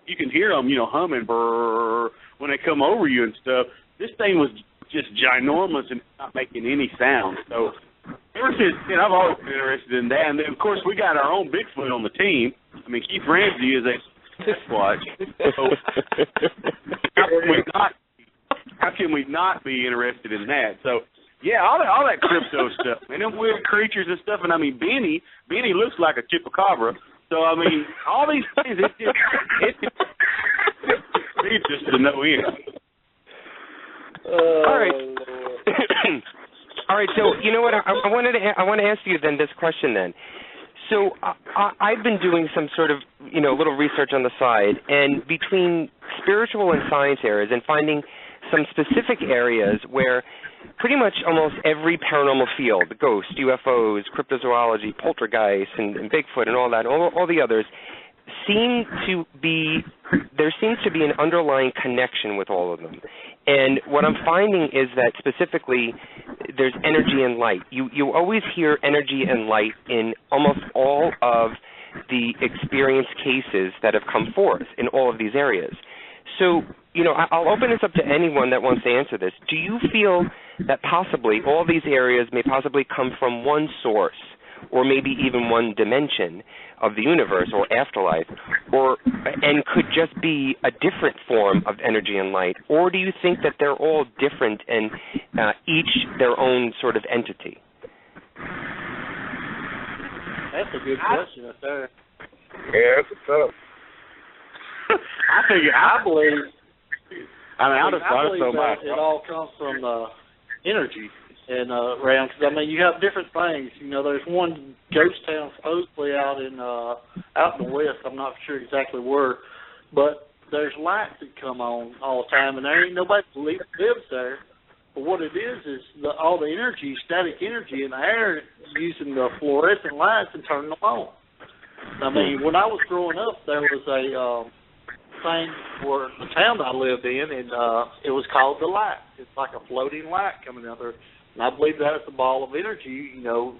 you can hear them, humming brrr, when they come over you and stuff. This thing was just ginormous and not making any sound. So ever since then, I've always been interested in that. And then, of course, we got our own Bigfoot on the team. I mean, Keith Ramsey is a Sasquatch. So how can we not be interested in that? So, yeah, all that crypto stuff, and them weird creatures and stuff. And, I mean, Benny looks like a chupacabra. So, I mean, all these things, it's just to no end. All right. All right, so you know what? I want to ask you then this question then. So I've been doing some sort of, little research on the side, and between spiritual and science areas and finding some specific areas where pretty much almost every paranormal field, the ghosts, UFOs, cryptozoology, poltergeist, and Bigfoot and all that, all the others, there seems to be an underlying connection with all of them. And what I'm finding is that specifically there's energy and light. You always hear energy and light in almost all of the experienced cases that have come forth in all of these areas. So, I'll open this up to anyone that wants to answer this. Do you feel that possibly all these areas may possibly come from one source, or maybe even one dimension of the universe or afterlife, and could just be a different form of energy and light? Or do you think that they're all different and each their own sort of entity? That's a good question right there. Yeah, that's tough. I believe. I mean, I just thought so much. It all comes from energy. and around. Because I mean, you have different things. You know, there's one ghost town supposedly out in the west. I'm not sure exactly where, but there's lights that come on all the time, and there ain't nobody lives there. But what it is all the energy, static energy in the air, using the fluorescent lights and turning them on. I mean, when I was growing up, there was a thing for the town I lived in, and it was called the light. It's like a floating light coming out there, and I believe that's a ball of energy. You know,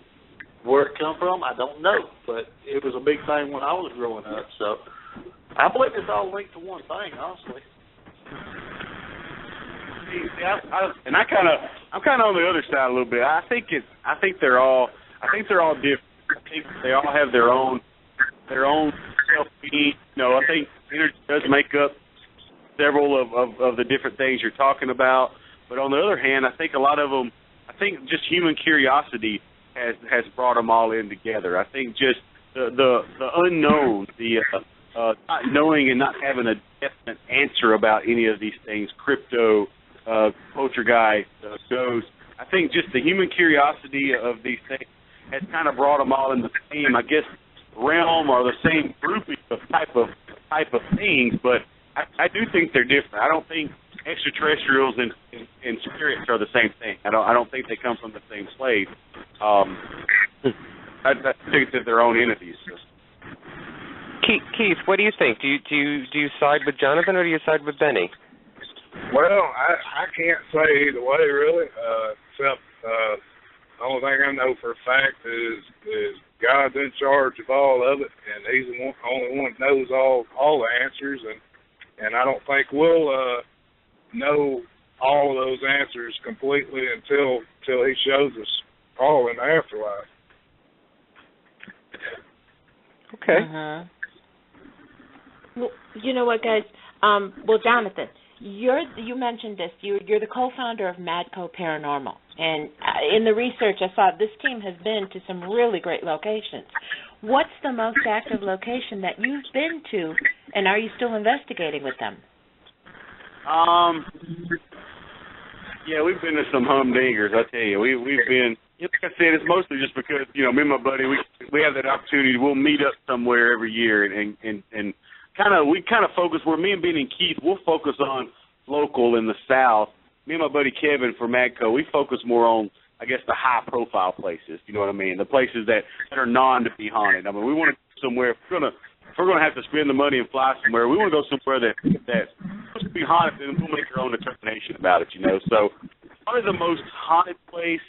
where it come from, I don't know, but it was a big thing when I was growing up. So I believe it's all linked to one thing, honestly. I'm kind of on the other side a little bit. I think they're all different. I think they all have their own self-being. You know, I think energy does make up several of the different things you're talking about. But on the other hand, I think a lot of them, I think just human curiosity has brought them all in together. I think just the unknown, the not knowing and not having a definite answer about any of these things, crypto, poltergeist, ghosts. I think just the human curiosity of these things has kind of brought them all in the same, I guess, realm or the same grouping of type of things. But I do think they're different. I don't think extraterrestrials and spirits are the same thing. I don't think they come from the same place. I think that they're own entities. Keith, what do you think? Do you side with Jonathan or do you side with Benny? Well, I can't say either way, really, except the only thing I know for a fact is God's in charge of all of it, and He's the only one that knows all the answers, and I don't think we'll know all of those answers completely until He shows us all in the afterlife. Okay. Well, you know what, guys? Well, Jonathan, you mentioned this. You're the co-founder of Madco Paranormal, and in the research I saw this team has been to some really great locations. What's the most active location that you've been to, and are you still investigating with them? Yeah, we've been to some humdingers. I tell you, we've been. Like I said, it's mostly just because me and my buddy we have that opportunity. We'll meet up somewhere every year and we kind of focus where me and Ben and Keith, we'll focus on local in the South. Me and my buddy Kevin for Madco, we focus more on, I guess, the high-profile places. You know what I mean? The places that are known to be haunted. I mean, we want to go somewhere. If we're gonna have to spend the money and fly somewhere, we want to go somewhere that's supposed to be haunted, and we'll make our own determination about it. So, probably the most haunted place.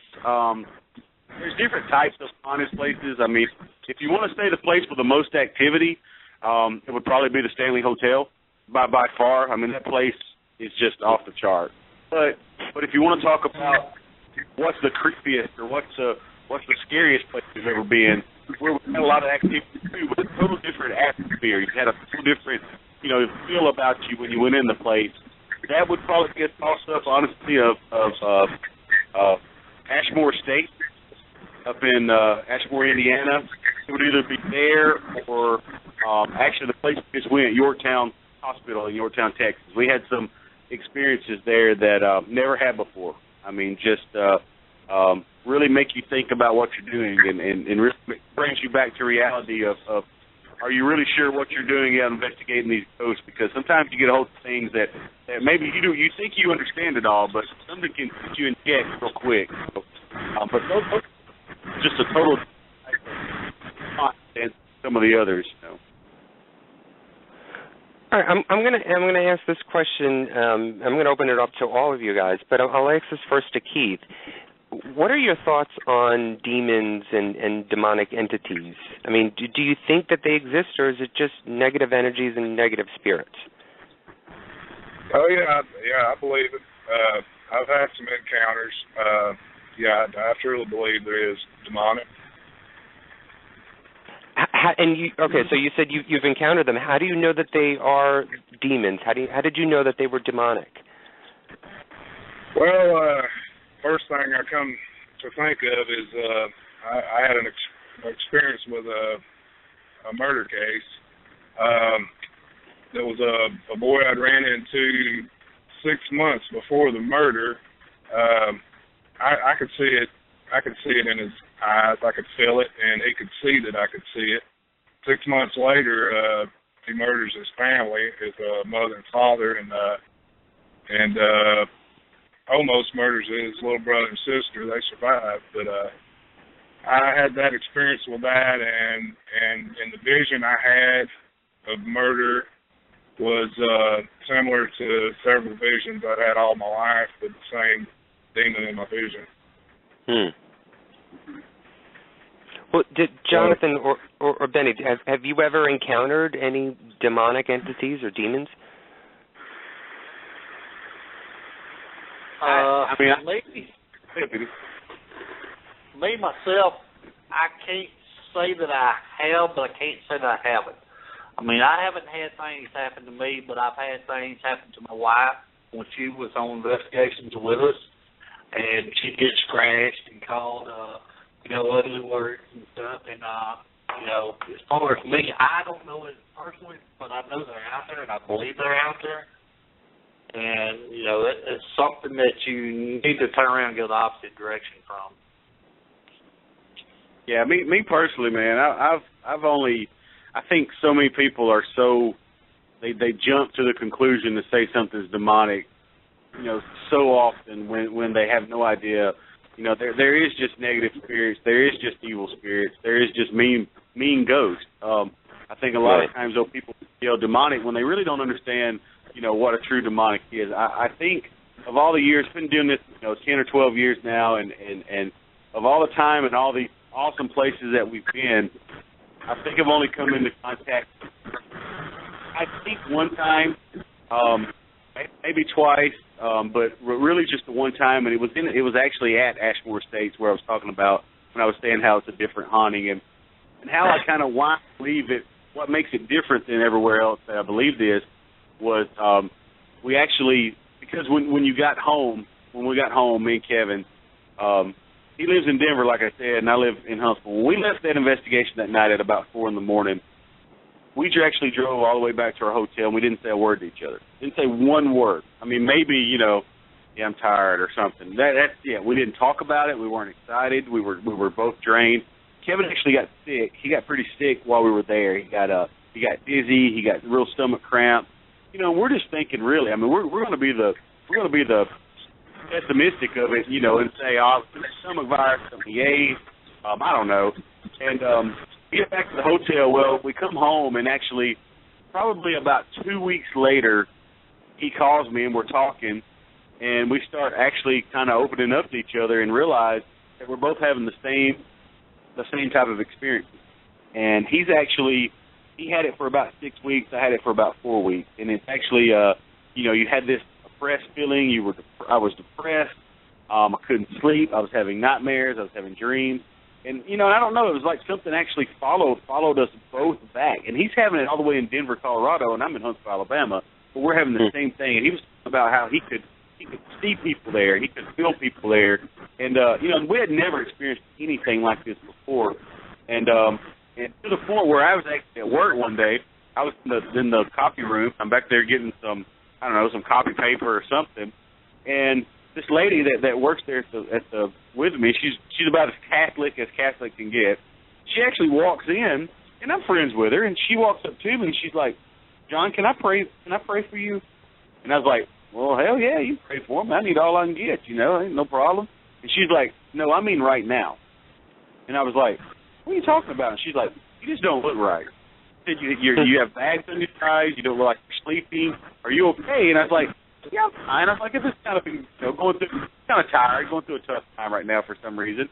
There's different types of haunted places. I mean, if you want to stay the place with the most activity, it would probably be the Stanley Hotel by far. I mean, that place is just off the chart. But if you want to talk about what's the creepiest or what's the scariest place you've ever been, where we had a lot of activity too, with a total different atmosphere. You had a total different, feel about you when you went in the place. That would probably get tossed up, honestly, of Ashmore State up in Ashmore, Indiana. It would either be there or actually the place we just went, Yorktown Hospital in Yorktown, Texas. We had some experiences there that never had before. I mean, just really make you think about what you're doing and really brings you back to reality of are you really sure what you're doing out investigating these ghosts? Because sometimes you get a hold of things that maybe you think you understand it all, but something can put you in check real quick. So, but those just a total and some of the others. All right, I'm gonna ask this question. I'm gonna open it up to all of you guys, but I'll ask this first to Keith. What are your thoughts on demons and demonic entities? I mean, do you think that they exist, or is it just negative energies and negative spirits? Oh yeah, I believe it. I've had some encounters. I truly believe there is demonic. So you said you've encountered them. How do you know that they are demons? How did you know that they were demonic? Well, first thing I come to think of is I had an experience with a murder case. There was a boy I'd ran into 6 months before the murder, I could see it. I could see it in his eyes. I could feel it, and he could see that I could see it. 6 months later, he murders his family, his mother and father, and almost murders his little brother and sister. They survived, but I had that experience with that, and the vision I had of murder was similar to several visions I'd had all my life, but the same demon in my vision. Well, did Jonathan or Benny, have you ever encountered any demonic entities or demons? I mean, me myself, I can't say that I have, but I can't say that I haven't. I mean, I haven't had things happen to me, but I've had things happen to my wife when she was on investigations with us, and she'd get scratched and called, ugly words and stuff. And, as far as me, I don't know it personally, but I know they're out there, and I believe they're out there. And, it's something that you need to turn around and go the opposite direction from. Yeah, me personally, man, I think so many people are they jump to the conclusion to say something's demonic, so often when they have no idea. There is just negative spirits, there is just evil spirits, there is just mean ghosts. I think a lot of times though people yell demonic when they really don't understand, what a true demonic is. I think of all the years, been doing this, 10 or 12 years now, and of all the time and all the awesome places that we've been, I think I've only come into contact, I think one time, maybe twice, but really just the one time, and it was actually at Ashmore Estates where I was talking about when I was saying how it's a different haunting, and how I kind of why I believe it, what makes it different than everywhere else that I believe this was we actually, because when we got home, me and Kevin, he lives in Denver, like I said, and I live in Huntsville. When we left that investigation that night at about 4 in the morning, we actually drove all the way back to our hotel, and we didn't say a word to each other. Didn't say one word. I mean, maybe, I'm tired or something. That's it. We didn't talk about it. We weren't excited. We were both drained. Kevin actually got sick. He got pretty sick while we were there. He got dizzy. He got real stomach cramp. We're just thinking, really. I mean, we're going to be the pessimistic of it, and say, stomach virus, something he ate, I don't know. And we get back to the hotel. Well, we come home, and actually, probably about 2 weeks later, he calls me, and we're talking, and we start actually kind of opening up to each other and realize that we're both having the same type of experience. And he had it for about 6 weeks. I had it for about 4 weeks. And it's actually, you had this oppressed feeling. I was depressed. I couldn't sleep. I was having nightmares. I was having dreams. And, I don't know. It was like something actually followed us both back. And he's having it all the way in Denver, Colorado, and I'm in Huntsville, Alabama. But we're having the same thing. And he was talking about how he could see people there. He could feel people there. And, we had never experienced anything like this before. And to the point where I was actually at work one day, I was in the copy room. I'm back there getting some copy paper or something. And this lady that works there with me, she's about as Catholic can get. She actually walks in, and I'm friends with her, and she walks up to me, and she's like, "John, can I pray for you?" And I was like, "Well, hell yeah, you can pray for me. I need all I can get, ain't no problem." And she's like, "No, I mean right now." And I was like, "What are you talking about?" And she's like, "You just don't look right. You have bags under your eyes. You don't look like you're sleeping. Are you okay?" And I was like, "Yeah, I'm fine." I was like, "It's just kind of kind of tired, going through a tough time right now for some reason."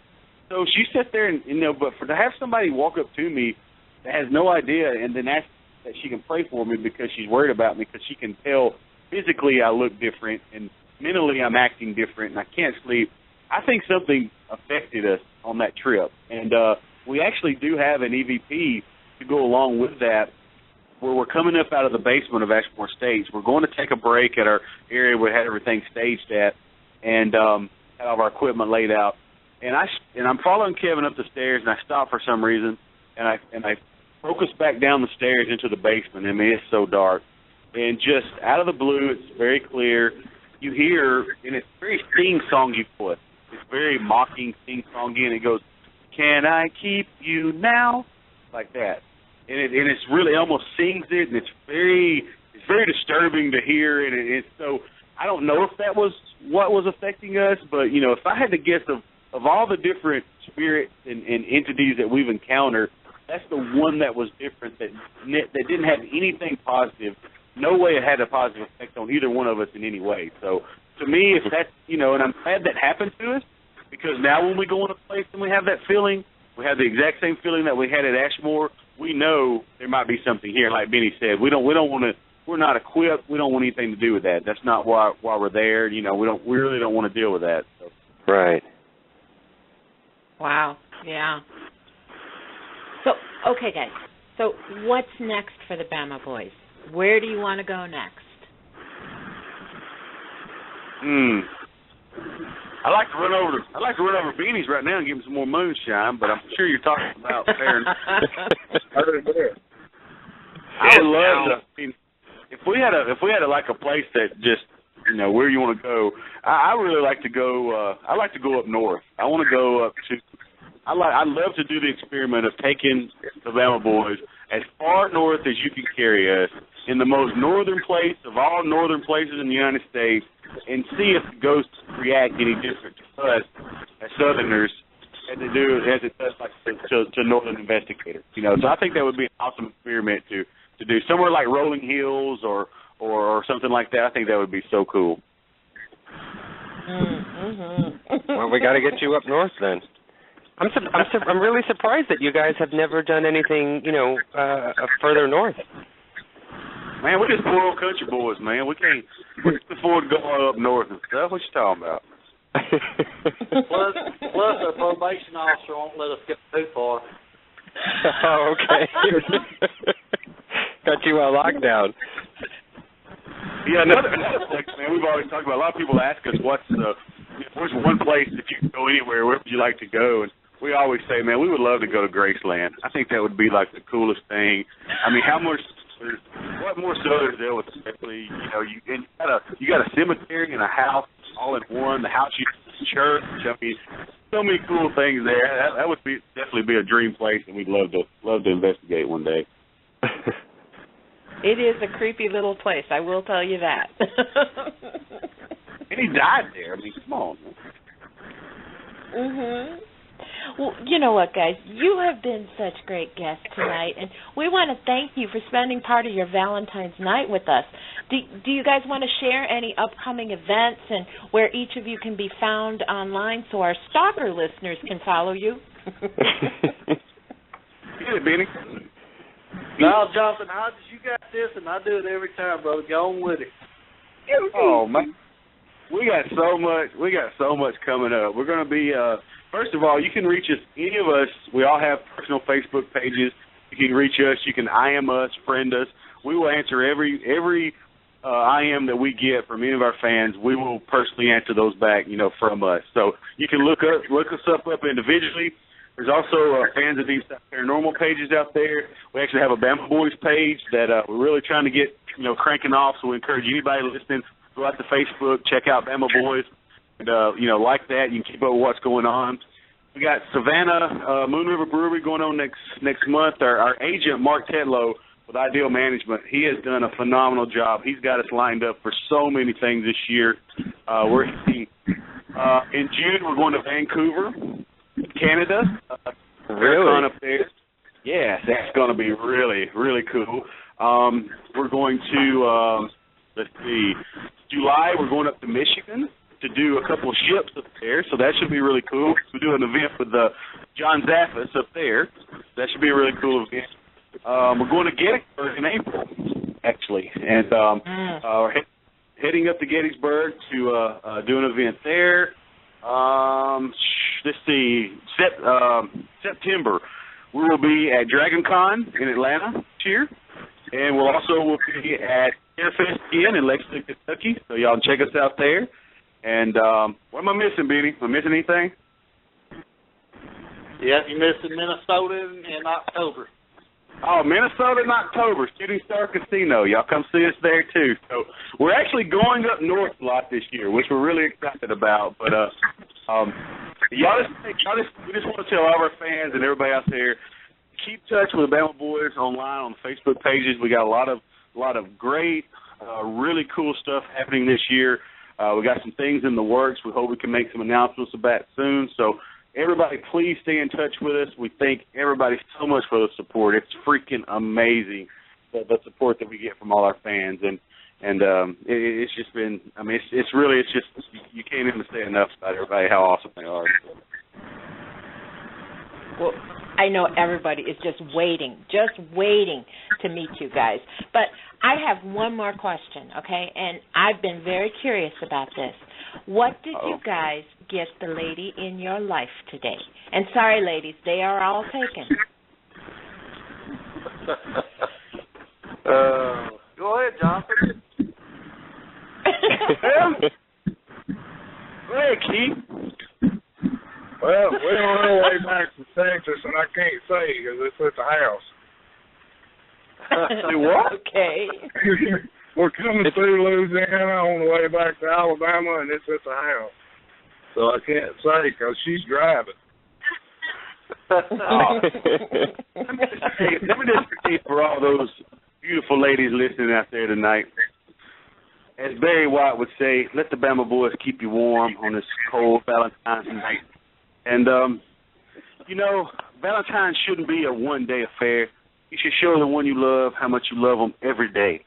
So she sat there and but to have somebody walk up to me that has no idea and then ask that she can pray for me because she's worried about me, because she can tell physically I look different and mentally I'm acting different and I can't sleep. I think something affected us on that trip, and we actually do have an EVP to go along with that, where we're coming up out of the basement of Ashmore Estates. We're going to take a break at our area where we had everything staged at, and have all our equipment laid out. And I'm following Kevin up the stairs, and I stop for some reason, and I focus back down the stairs into the basement. I mean, it's so dark, and just out of the blue, it's very clear. You hear, and it's a very theme song you put. It's very mocking sing-songy, and it goes, "Can I keep you now?" like that. And it's really almost sings it, and it's very disturbing to hear, and it's so I don't know if that was what was affecting us, but you know, if I had to guess of all the different spirits and entities that we've encountered, that's the one that was different, that didn't have anything positive. No way it had a positive effect on either one of us in any way. So to me, if that's, you know, and I'm glad that happened to us, because now when we go in a place and we have that feeling, we have the exact same feeling that we had at Ashmore, we know there might be something here. Like Benny said, we don't want to. We're not equipped. We don't want anything to do with that. That's not why we're there. You know, we really don't want to deal with that. So. Right. Wow. Yeah. So, okay, guys. So, what's next for the Bama Boys? Where do you want to go next? I like to run over Beanie's right now and give him some more moonshine, but I'm sure you're talking about Paranormal. I would love to. I mean, if we had like a place that just, you know, where you want to go, I really like to go. I like to go up north. I want to go up to. I'd love to do the experiment of taking the Bama Boys as far north as you can carry us, in the most northern place of all northern places in the United States, and see if the ghosts react any different to us as Southerners as it does like to Northern investigators. You know, so I think that would be an awesome experiment to do somewhere like Rolling Hills or something like that. I think that would be so cool. Well, we got to get you up north then. I'm really surprised that you guys have never done anything, you know, further north. Man, we're just poor old country boys, man. We can't afford to go up north and stuff. What you talking about? plus, our probation officer won't let us get too far. Oh, okay. Got you on lockdown. Yeah, another place, man, we've always talked about. A lot of people ask us where's one place that you can go anywhere, where would you like to go? And we always say, man, we would love to go to Graceland. I think that would be like the coolest thing. I mean, what more Southern there with especially, you know, you got a cemetery and a house all in one. The house, church. I mean, so many cool things there. That would definitely be a dream place, and we'd love to investigate one day. It is a creepy little place, I will tell you that. And he died there. I mean, come on. Mhm. Well, you know what, guys? You have been such great guests tonight, and we want to thank you for spending part of your Valentine's night with us. Do you guys want to share any upcoming events and where each of you can be found online so our stalker listeners can follow you? Get it, Benny. No, Jonathan Hodges, you got this, and I do it every time, brother. Go on with it. Oh, man. We got so much coming up. We're going to be, first of all, you can reach us, any of us. We all have personal Facebook pages. You can reach us. You can IM us, friend us. We will answer every IM that we get from any of our fans. We will personally answer those back, you know, from us. So you can look us up individually. There's also Fans of Deep South Paranormal pages out there. We actually have a Bama Boys page that we're really trying to get, you know, cranking off. So we encourage anybody listening, go out to Facebook, check out Bama Boys, and, you know, like that. You can keep up with what's going on. We got Savannah Moon River Brewery going on next month. Our agent, Mark Tetlow, with Ideal Management, he has done a phenomenal job. He's got us lined up for so many things this year. In June, we're going to Vancouver, Canada. Really? Up there. Yeah, that's going to be really, really cool. We're going to, July, we're going up to Michigan to do a couple of ships up there, so that should be really cool. We do an event with John Zaffis up there. That should be a really cool event. We're going to Gettysburg in April, actually, and we're heading up to Gettysburg to do an event there. September, we will be at DragonCon in Atlanta this year, and we'll be at Airfest again in Lexington, Kentucky, so y'all check us out there. And what am I missing, Benny? Am I missing anything? Yeah, you're missing Minnesota in October. Oh, Minnesota in October, Shooting Star Casino. Y'all come see us there, too. So we're actually going up north a lot this year, which we're really excited about. But We just want to tell all of our fans and everybody out there, keep touch with the Bama Boys online on the Facebook pages. We got a lot of great, really cool stuff happening this year. We got some things in the works. We hope we can make some announcements about it soon. So everybody, please stay in touch with us. We thank everybody so much for the support. It's freaking amazing, the support that we get from all our fans. And it's just been, I mean, it's just, you can't even say enough about everybody, how awesome they are. Well, I know everybody is just waiting to meet you guys. But I have one more question, okay? And I've been very curious about this. What did you guys get the lady in your life today? And sorry, ladies, they are all taken. Go ahead, Jonathan. Go ahead, Keith. Well, we're on our way back to Texas, and I can't say because it's at the house. Say what? Okay. We're coming through Louisiana on the way back to Alabama, and it's at the house. So I can't say because she's driving. Let me just say for all those beautiful ladies listening out there tonight, as Barry White would say, let the Bama Boys keep you warm on this cold Valentine's night. And, Valentine shouldn't be a one-day affair. You should show the one you love how much you love them every day.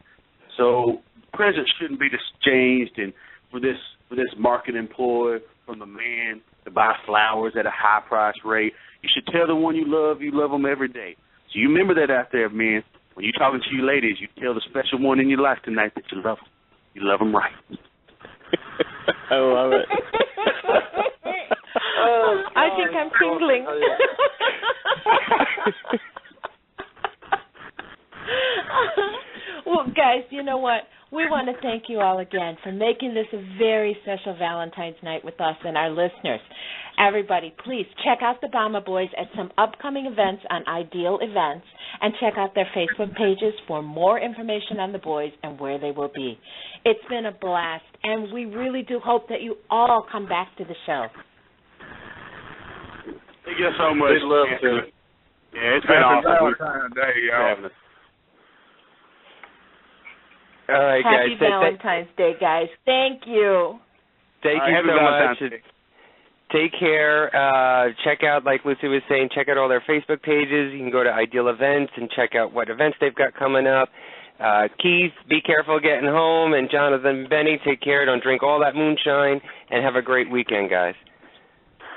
So presents shouldn't be exchanged and for this marketing ploy from the man to buy flowers at a high price rate. You should tell the one you love them every day. So you remember that out there, men. When you're talking to you ladies, you tell the special one in your life tonight that you love them. You love them right. I love it. I think I'm tingling. Well, guys, you know what? We want to thank you all again for making this a very special Valentine's night with us and our listeners. Everybody, please check out the Bama Boys at some upcoming events on Ideal Events and check out their Facebook pages for more information on the boys and where they will be. It's been a blast, and we really do hope that you all come back to the show. Thank you so much. We'd love to. Yeah, it's been awesome. Valentine's Day, y'all. All right, Happy guys. Valentine's Day, guys. Thank you. Thank you so much. Take care. Check out, like Lucy was saying, check out all their Facebook pages. You can go to Ideal Events and check out what events they've got coming up. Keith, be careful getting home. And Jonathan and Benny, take care. Don't drink all that moonshine. And have a great weekend, guys.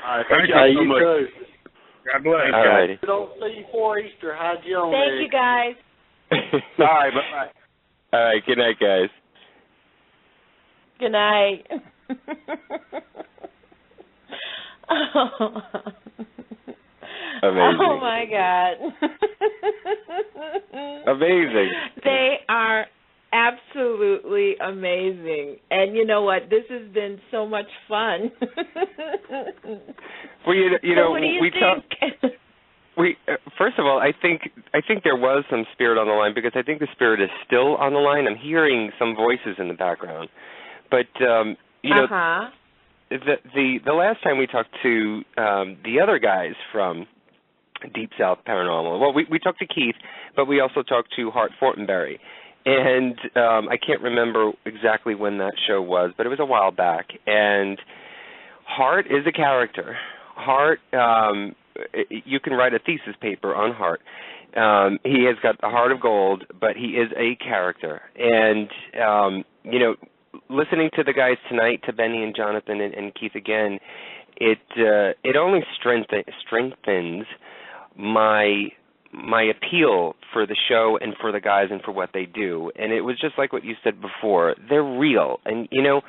All right, thank you so much. Too. God bless. All righty. Don't see you for Easter. How'd you on Thank you, guys. All right, bye-bye. All right, good night, guys. Good night. Amazing. Oh, my God. Amazing. They are absolutely amazing. And you know what? This has been so much fun. Well, you know, what do you we think? First of all, I think there was some spirit on the line because I think the spirit is still on the line. I'm hearing some voices in the background, but you know, the last time we talked to the other guys from Deep South Paranormal, well, we talked to Keith, but we also talked to Hart Fortenberry, and I can't remember exactly when that show was, but it was a while back. And Hart is a character. Hart. You can write a thesis paper on Hart. He has got the heart of gold, but he is a character. And, you know, listening to the guys tonight, to Benny and Jonathan and Keith again, it only strengthens my appeal for the show and for the guys and for what they do. And it was just like what you said before. They're real. And, you know,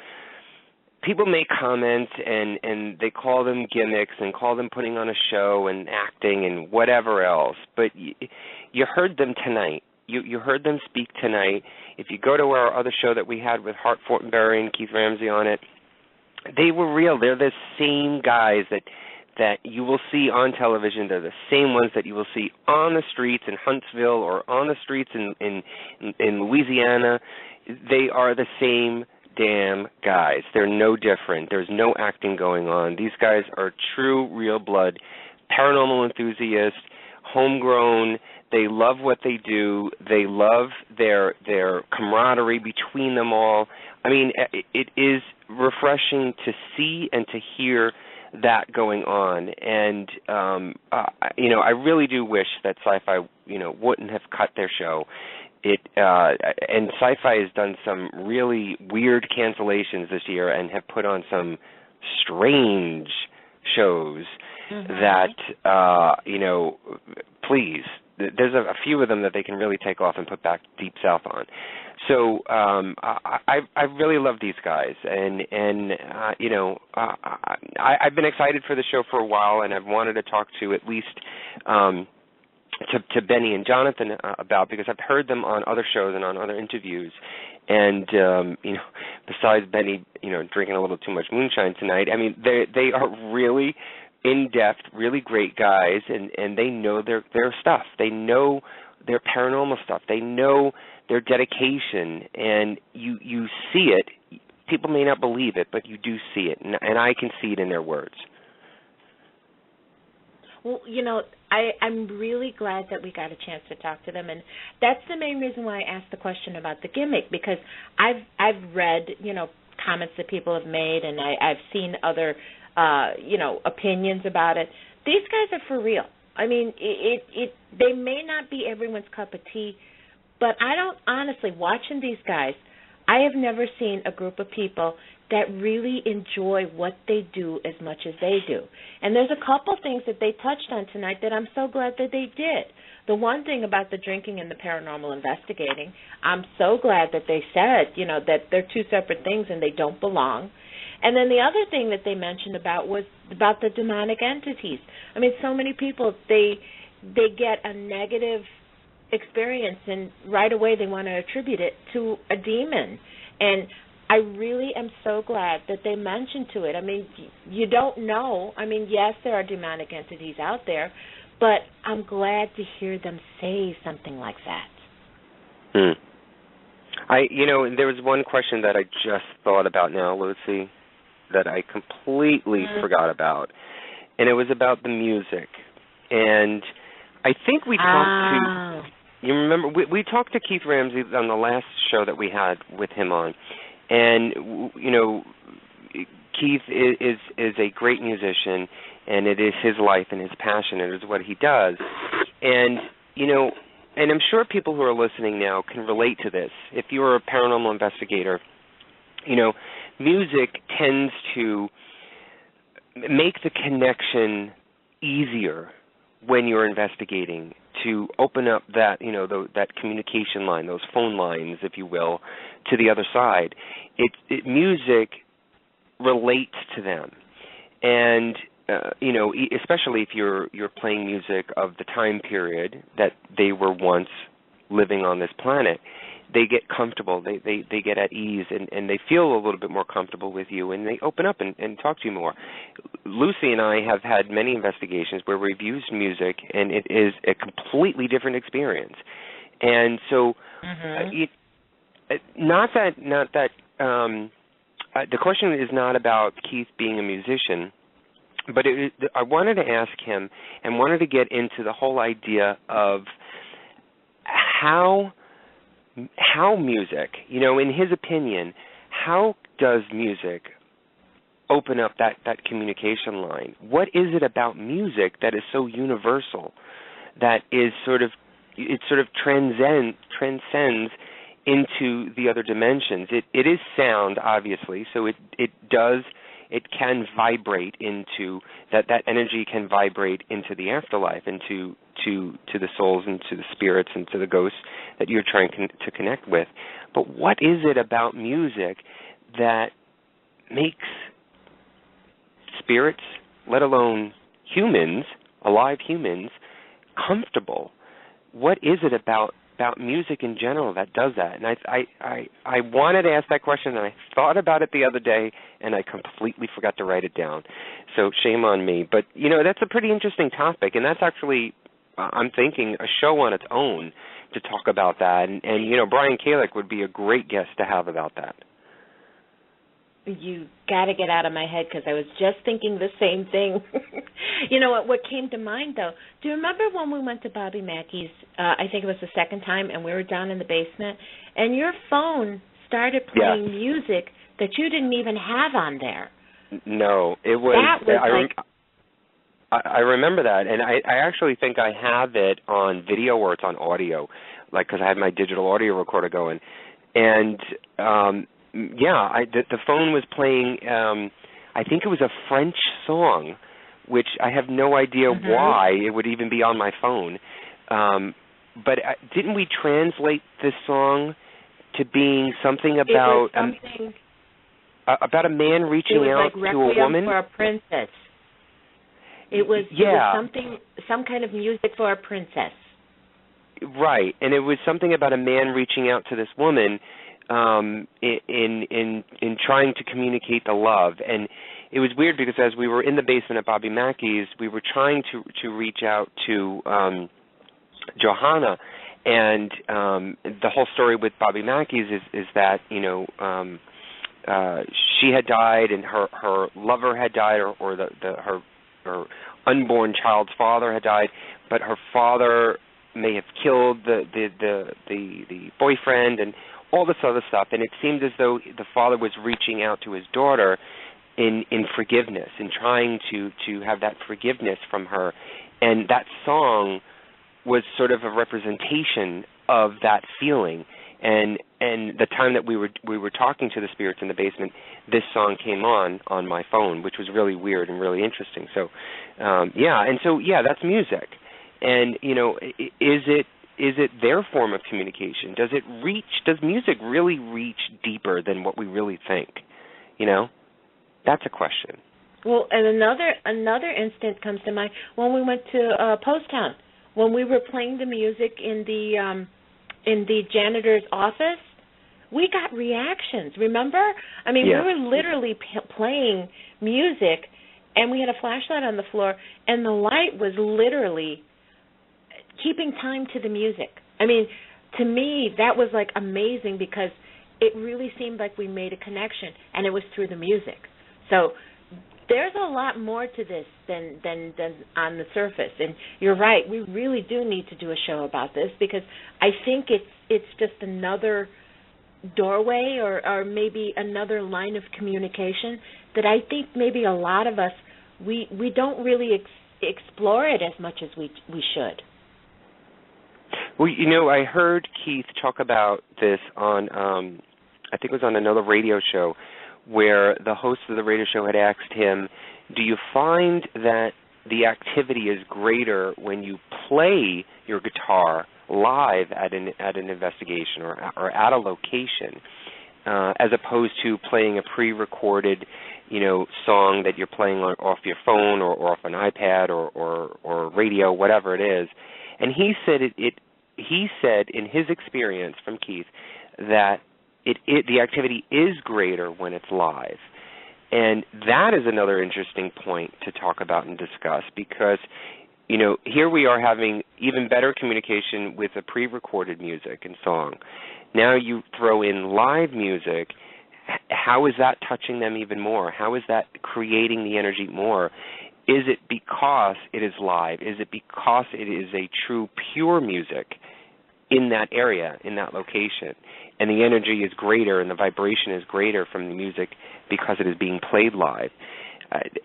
people make comments and they call them gimmicks and call them putting on a show and acting and whatever else. But you heard them tonight. You heard them speak tonight. If you go to our other show that we had with Hart Fortenberry and Keith Ramsey on it, they were real. They're the same guys that you will see on television. They're the same ones that you will see on the streets in Huntsville or on the streets in Louisiana. They are the same damn guys. They're no different. There's no acting going on. These guys are true, real blood, paranormal enthusiasts, homegrown. They love what they do. They love their camaraderie between them all. I mean, it is refreshing to see and to hear that going on. And, I really do wish that Sci-Fi, wouldn't have cut their show. And Sci-Fi has done some really weird cancellations this year and have put on some strange shows that, please, there's a few of them that they can really take off and put back Deep South on. So I really love these guys, and I've been excited for the show for a while, and I've wanted to talk to at least to Benny and Jonathan about, because I've heard them on other shows and on other interviews, and besides Benny, drinking a little too much moonshine tonight, I mean they are really in-depth, really great guys, and they know their stuff. They know their paranormal stuff. They know their dedication, and you see it. People may not believe it, but you do see it, and I can see it in their words. Well, I'm really glad that we got a chance to talk to them, and that's the main reason why I asked the question about the gimmick, because I've read, comments that people have made, and I've seen other, opinions about it. These guys are for real. I mean, they may not be everyone's cup of tea, but I don't, honestly, watching these guys, I have never seen a group of people that really enjoy what they do as much as they do. And there's a couple things that they touched on tonight that I'm so glad that they did. The one thing about the drinking and the paranormal investigating, I'm so glad that they said, that they're two separate things and they don't belong. And then the other thing that they mentioned was about the demonic entities. I mean, so many people, they get a negative experience, and right away they want to attribute it to a demon. And I really am so glad that they mentioned to it. I mean, you don't know. I mean, yes, there are demonic entities out there, but I'm glad to hear them say something like that. There was one question that I just thought about now, Lucy, that I completely forgot about, and it was about the music. And I think we talked to, you remember, we talked to Keith Ramsey on the last show that we had with him on, and, Keith is a great musician, and it is his life and his passion. It is what he does. And, and I'm sure people who are listening now can relate to this. If you're a paranormal investigator, music tends to make the connection easier when you're investigating, to open up that, that communication line, those phone lines, if you will, to the other side. Music relates to them. And, especially if you're playing music of the time period that they were once living on this planet, they get comfortable, they get at ease, and they feel a little bit more comfortable with you, and they open up and talk to you more. Lucy and I have had many investigations where we've used music, and it is a completely different experience. And so, the question is not about Keith being a musician, but I wanted to ask him and wanted to get into the whole idea of how music, in his opinion, how does music open up that communication line? What is it about music that is so universal, that is sort of transcends into the other dimensions? It is sound, obviously, so it can vibrate into that energy can vibrate into the afterlife, into to the souls and to the spirits and to the ghosts that you're trying to connect with. But what is it about music that makes spirits, let alone humans, alive humans, comfortable? What is it about music in general that does that? And I wanted to ask that question, and I thought about it the other day, and I completely forgot to write it down. So shame on me. But, that's a pretty interesting topic, and that's actually, I'm thinking, a show on its own to talk about that. And Brian Kalick would be a great guest to have about that. You got to get out of my head because I was just thinking the same thing. You know what came to mind, though? Do you remember when we went to Bobby Mackey's, I think it was the second time, and we were down in the basement, and your phone started playing music that you didn't even have on there? No, it was... I remember that, and I actually think I have it on video or it's on audio, like because I had my digital audio recorder going. And, the phone was playing, I think it was a French song, which I have no idea why it would even be on my phone. But didn't we translate this song to being something about... about a man reaching out like to a woman? For a princess. It was something, some kind of music for a princess. Right, and it was something about a man reaching out to this woman in trying to communicate the love. And it was weird because as we were in the basement at Bobby Mackey's, we were trying to reach out to Johanna, and the whole story with Bobby Mackey's is that she had died and her lover had died, or her unborn child's father had died, but her father may have killed the boyfriend and all this other stuff. And it seemed as though the father was reaching out to his daughter in forgiveness and trying to have that forgiveness from her. And that song was sort of a representation of that feeling. And the time that we were talking to the spirits in the basement, this song came on my phone, which was really weird and really interesting. So, that's music. And is it their form of communication? Does music really reach deeper than what we really think? That's a question. Well, and another instance comes to mind when we went to Post Town, when we were playing the music in the janitor's office. We got reactions, remember? I mean, we were literally playing music, and we had a flashlight on the floor, and the light was literally keeping time to the music. I mean, to me, that was, like, amazing because it really seemed like we made a connection, and it was through the music. So there's a lot more to this than on the surface. And you're right, we really do need to do a show about this because I think it's just another doorway or maybe another line of communication that I think maybe a lot of us, we don't really explore it as much as we should. Well, I heard Keith talk about this on, I think it was on another radio show, where the host of the radio show had asked him, do you find that the activity is greater when you play your guitar live at an investigation or at a location, as opposed to playing a pre-recorded, song that you're playing off your phone or off an iPad or radio, whatever it is? And he said he said in his experience from Keith that the activity is greater when it's live. And that is another interesting point to talk about and discuss because, here we are having even better communication with the pre-recorded music and song. Now you throw in live music. How is that touching them even more? How is that creating the energy more? Is it because it is live? Is it because it is a true pure music in that area, in that location? And the energy is greater and the vibration is greater from the music because it is being played live.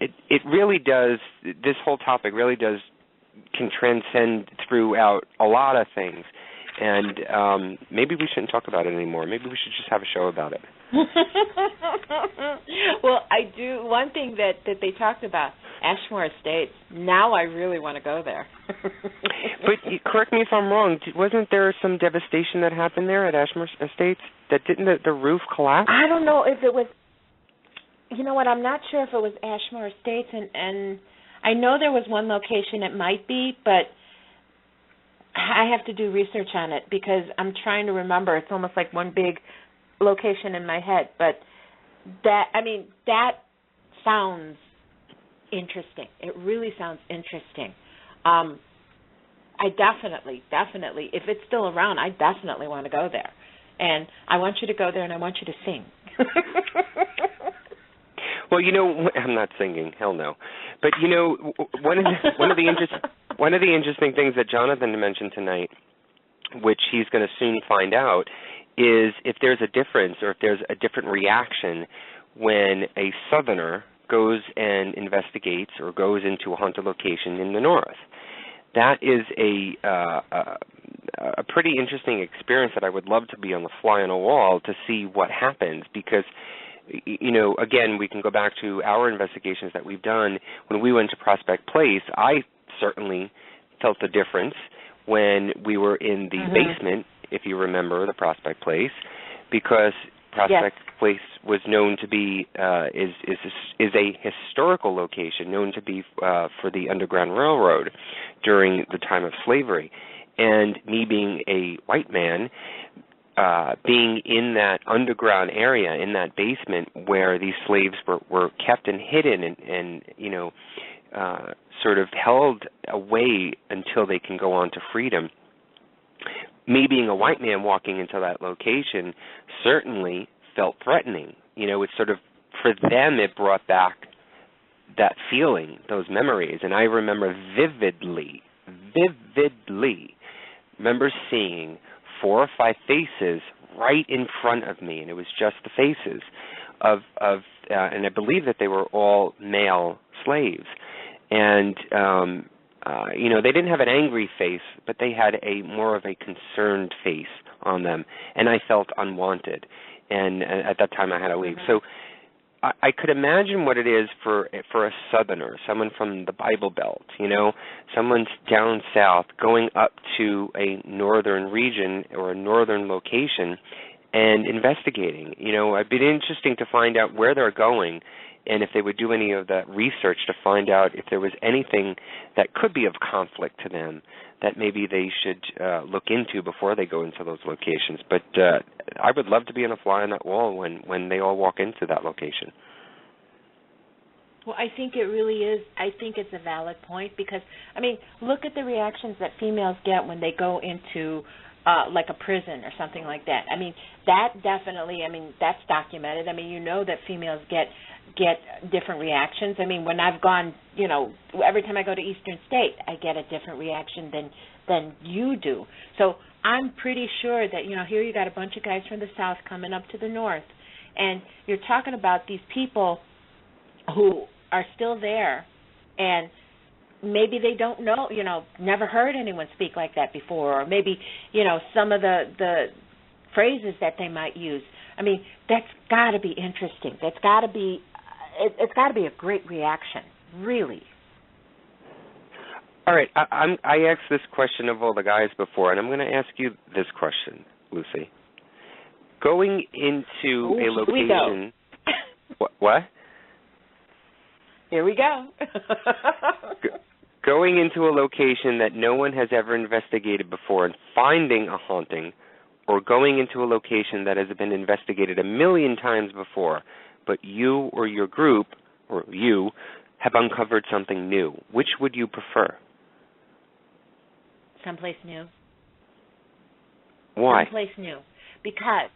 It really does, this whole topic really can transcend throughout a lot of things. And maybe we shouldn't talk about it anymore. Maybe we should just have a show about it. Well, I do. One thing that they talked about, Ashmore Estates, now I really want to go there. But correct me if I'm wrong, wasn't there some devastation that happened there at Ashmore Estates? That didn't the roof collapse? I don't know if it was, you know what, I'm not sure if it was Ashmore Estates, and I know there was one location it might be, but I have to do research on it because I'm trying to remember. It's almost like one big location in my head. But that sounds interesting. It really sounds interesting. I definitely, if it's still around, I definitely want to go there. And I want you to go there and I want you to sing. Well, I'm not singing. Hell no. But one of the interesting things that Jonathan mentioned tonight, which he's going to soon find out, is if there's a difference or if there's a different reaction when a Southerner goes and investigates or goes into a haunted location in the North. That is a pretty interesting experience that I would love to be on the fly on a wall to see what happens, because again, we can go back to our investigations that we've done. When we went to Prospect Place, I certainly felt the difference when we were in the basement, if you remember the Prospect Place, because Prospect Place was known to be is a historical location, known to be for the Underground Railroad during the time of slavery. And me being a white man, being in that underground area, in that basement where these slaves were kept and hidden and sort of held away until they can go on to freedom. Me being a white man walking into that location certainly felt threatening. It's sort of, for them, it brought back that feeling, those memories. And I remember vividly remember seeing 4 or 5 faces right in front of me, and it was just the faces of and I believe that they were all male slaves. And they didn't have an angry face, but they had more of a concerned face on them, and I felt unwanted. And at that time, I had to leave. So I could imagine what it is for a Southerner, someone from the Bible Belt, someone's down south going up to a northern region or a northern location and investigating. It'd be interesting to find out where they're going and if they would do any of that research to find out if there was anything that could be of conflict to them that maybe they should look into before they go into those locations. But I would love to be on a fly on that wall when they all walk into that location. Well, I think it really is. I think it's a valid point because, look at the reactions that females get when they go into like a prison or something like that. That definitely, that's documented. That females get different reactions. When I've gone, every time I go to Eastern State, I get a different reaction than you do. So I'm pretty sure that, here you got a bunch of guys from the South coming up to the North, and you're talking about these people who are still there, and maybe they don't know, never heard anyone speak like that before, or maybe, some of the phrases that they might use. That's got to be interesting. That's got to be, it's got to be a great reaction, really. All right, I asked this question of all the guys before, and I'm going to ask you this question, Lucy. Going into a location... What? Here we go. Going into a location that no one has ever investigated before and finding a haunting, or going into a location that has been investigated 1,000,000 times before, but you or your group, or you, have uncovered something new. Which would you prefer? Someplace new. Why? Someplace new. Because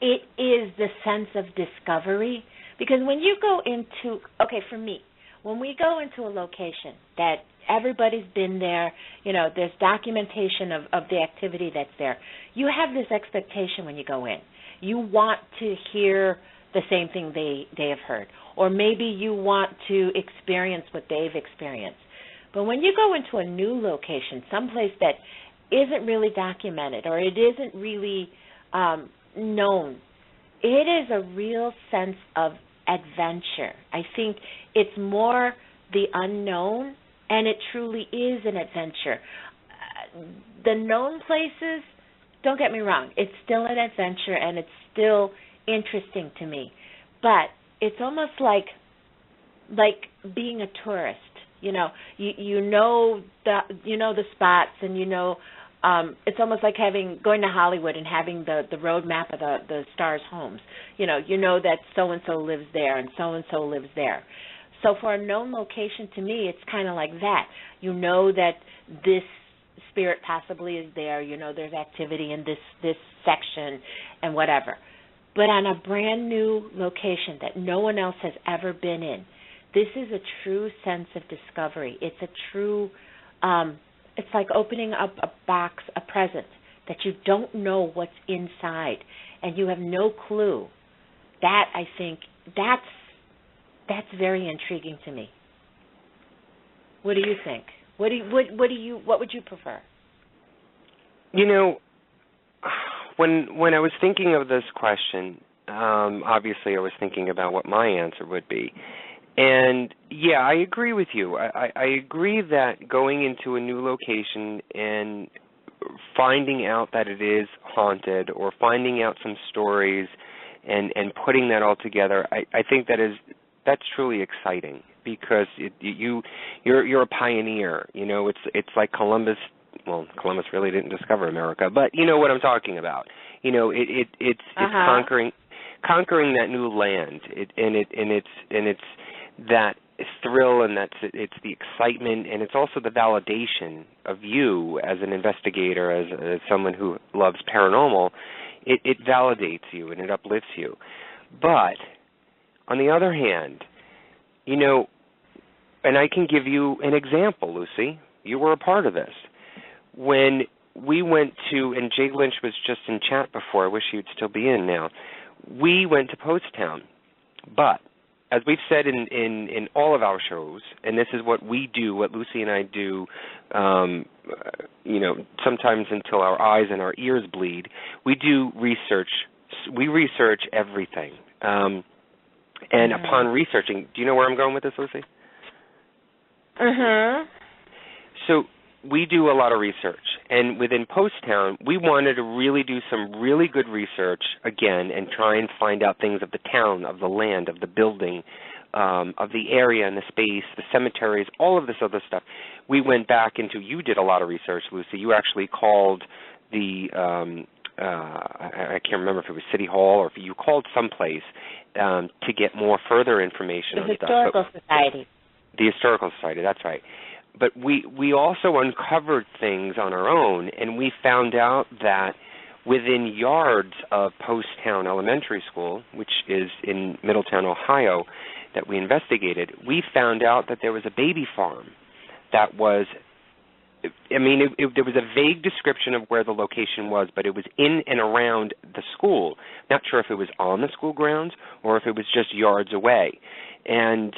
it is the sense of discovery. Because when you go into, for me, when we go into a location that everybody's been there, there's documentation of the activity that's there, you have this expectation when you go in. You want to hear the same thing they have heard, or maybe you want to experience what they've experienced. But when you go into a new location, someplace that isn't really documented or it isn't really known, it is a real sense of adventure. I think it's more the unknown, and it truly is an adventure. The known places, don't get me wrong, it's still an adventure and it's still interesting to me. But it's almost like being a tourist. You know the spots, and it's almost like going to Hollywood and having the road map of the stars' homes. You know that so and so lives there and so lives there. So for a known location, to me, it's kind of like that. You know that this spirit possibly is there. There's activity in this section and whatever. but on a brand new location that no one else has ever been in. This is a true sense of discovery. It's a true, it's like opening up a box, a present, that you don't know what's inside, and you have no clue. That, I think, that's very intriguing to me. What do you think? What would you prefer? You know, when I was thinking of this question, obviously I was thinking about what my answer would be. And, yeah, I agree with you. I agree that going into a new location and finding out that it is haunted or finding out some stories and putting that all together, I think that's truly exciting because you're a pioneer. You know, it's like Columbus. Well, Columbus really didn't discover America, but you know what I'm talking about. You know, it's conquering that new land. It's that thrill, and it's the excitement, and it's also the validation of you as an investigator, as someone who loves paranormal. It validates you and it uplifts you. But on the other hand, you know, and I can give you an example, Lucy. You were a part of this. When we went to, and Jay Lynch was just in chat before, I wish he'd still be in now, we went to Post Town. But as we've said in all of our shows, and this is what we do, what Lucy and I do, you know, sometimes until our eyes and our ears bleed, we do research. We research everything. And upon researching, do you know where I'm going with this, Lucy? So we do a lot of research. And within Post Town, we wanted to really do some really good research, again, and try and find out things of the town, of the land, of the building, of the area and the space, the cemeteries, all of this other stuff. We went back into, you did a lot of research, Lucy. You actually called the, I can't remember if it was City Hall or if you called someplace to get more further information on stuff. The Historical Society. The Historical Society, that's right. But we also uncovered things on our own, and we found out that within yards of Post Town Elementary School, which is in Middletown, Ohio, that we investigated, we found out that there was a baby farm that was, I mean, there was a vague description of where the location was, but it was in and around the school. Not sure if it was on the school grounds or if it was just yards away. And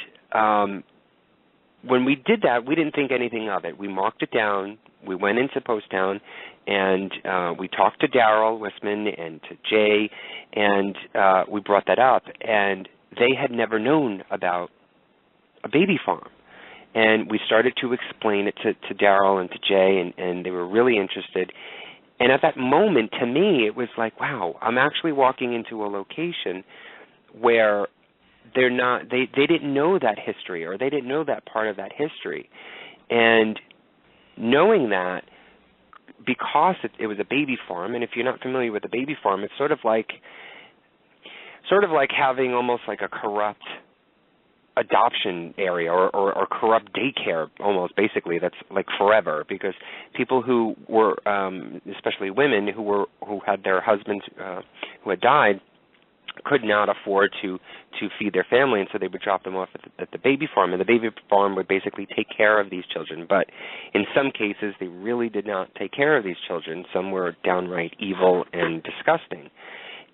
when we did that, we didn't think anything of it. We marked it down. We went into Post Town, and we talked to Darryl Westman and to Jay, and we brought that up. And they had never known about a baby farm. And we started to explain it to Darryl and to Jay, and they were really interested. And at that moment, to me, it was like, wow, I'm actually walking into a location where they didn't know that history, or they didn't know that part of that history. And knowing that, because it was a baby farm, and if you're not familiar with a baby farm, it's sort of like having almost like a corrupt adoption area or corrupt daycare, almost, basically, that's like forever, because people who were, especially women who had their husbands who had died, could not afford to feed their family, and so they would drop them off at the baby farm, and the baby farm would basically take care of these children. But in some cases, they really did not take care of these children. Some were downright evil and disgusting.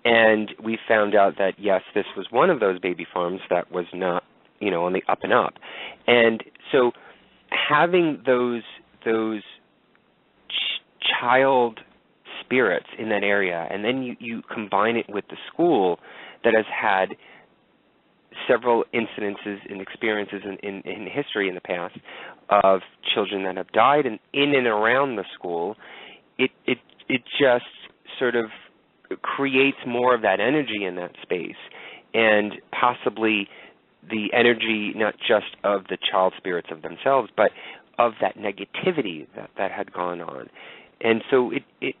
And we found out that, yes, this was one of those baby farms that was not, you know, on the up and up. And so having those child spirits in that area, and then you combine it with the school that has had several incidences and experiences in history in the past of children that have died in and around the school, it just sort of creates more of that energy in that space, and possibly the energy not just of the child spirits of themselves, but of that negativity that had gone on. And so it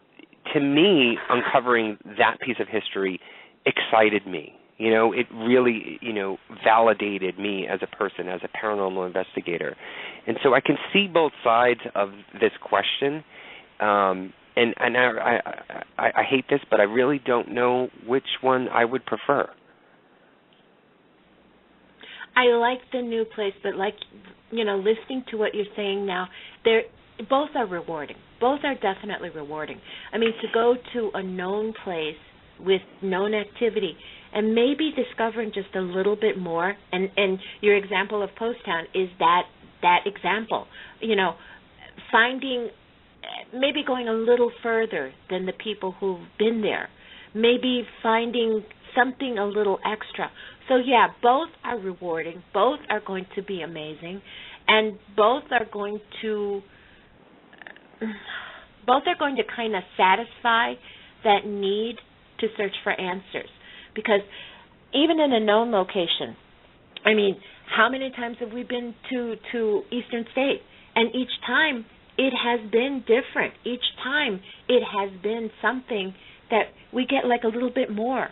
to me, uncovering that piece of history excited me. You know, it really, you know, validated me as a person, as a paranormal investigator. And so I can see both sides of this question, and I hate this, but I really don't know which one I would prefer. I like the new place, but listening to what you're saying now, both are rewarding. Both are definitely rewarding. I mean, to go to a known place with known activity and maybe discovering just a little bit more, and your example of Post Town is that example. Finding, maybe going a little further than the people who've been there, maybe finding something a little extra. So yeah, both are rewarding, both are going to be amazing, and both are going to kind of satisfy that need to search for answers. Because even in a known location, I mean, how many times have we been to Eastern State? And each time it has been different. Each time it has been something that we get like a little bit more.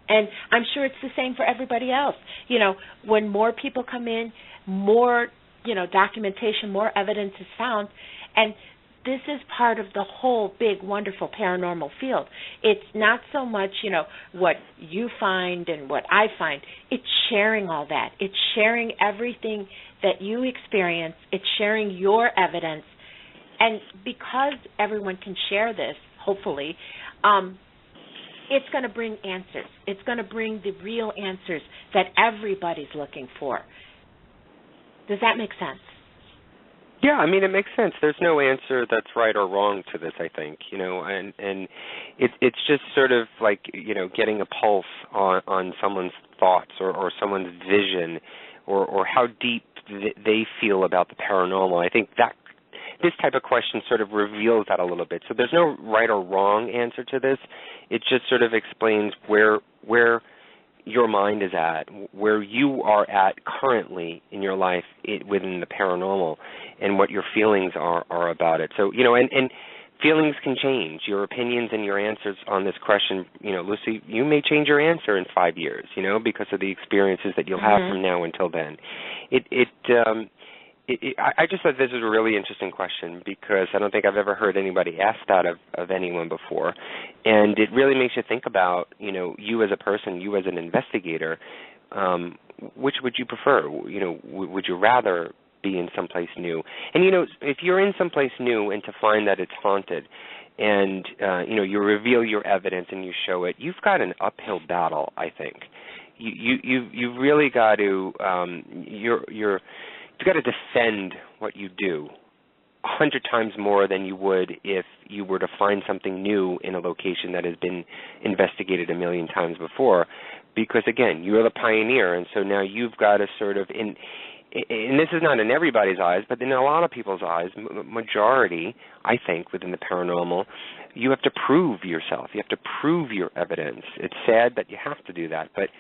And I'm sure it's the same for everybody else. When more people come in, more, documentation, more evidence is found. And this is part of the whole big, wonderful paranormal field. It's not so much, what you find and what I find. It's sharing all that. It's sharing everything that you experience. It's sharing your evidence. And because everyone can share this, hopefully, it's going to bring answers. It's going to bring the real answers that everybody's looking for. Does that make sense? Yeah, I mean, it makes sense. There's no answer that's right or wrong to this, I think, and it's just sort of like, getting a pulse on someone's thoughts or someone's vision or how deep they feel about the paranormal. I think that this type of question sort of reveals that a little bit. So there's no right or wrong answer to this. It just sort of explains where your mind is at, where you are at currently in your life within the paranormal, and what your feelings are about it. So, and feelings can change. Your opinions and your answers on this question, Lucy, you may change your answer in 5 years, because of the experiences that you'll have from now until then. I just thought this was a really interesting question because I don't think I've ever heard anybody ask that of anyone before. And it really makes you think about, you as a person, you as an investigator, which would you prefer? Would you rather be in someplace new? And, if you're in someplace new and to find that it's haunted and, you reveal your evidence and you show it, you've got an uphill battle, I think. You've really got to, you've got to defend what you do 100 times more than you would if you were to find something new in a location that has been investigated a million times before. Because, again, you're the pioneer, and so now you've got to sort of, and this is not in everybody's eyes, but in a lot of people's eyes, majority, I think, within the paranormal, you have to prove yourself. You have to prove your evidence. It's sad that you have to do that, but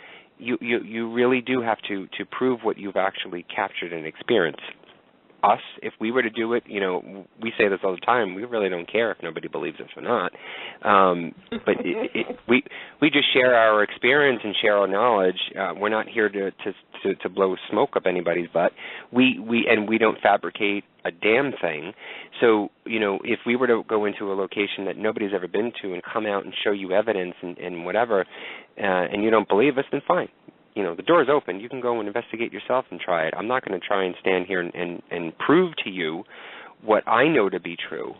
you really do have to prove what you've actually captured and experienced. Us, if we were to do it, we say this all the time, we really don't care if nobody believes us or not. But we just share our experience and share our knowledge. We're not here to blow smoke up anybody's butt. We don't fabricate a damn thing. So, if we were to go into a location that nobody's ever been to and come out and show you evidence and whatever, and you don't believe us, then fine. The door's open. You can go and investigate yourself and try it. I'm not going to try and stand here and prove to you what I know to be true.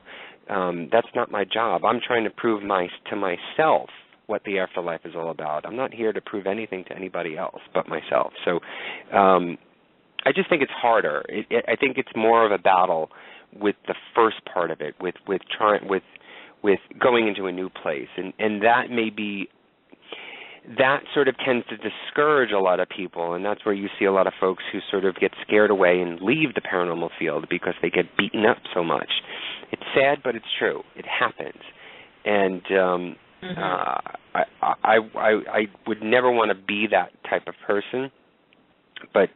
That's not my job. I'm trying to prove to myself what the afterlife is all about. I'm not here to prove anything to anybody else but myself. So I just think it's harder. I think it's more of a battle with the first part of it, with going into a new place, and that may be. That sort of tends to discourage a lot of people, and that's where you see a lot of folks who sort of get scared away and leave the paranormal field because they get beaten up so much. It's sad, but it's true. It happens. And I would never want to be that type of person. But,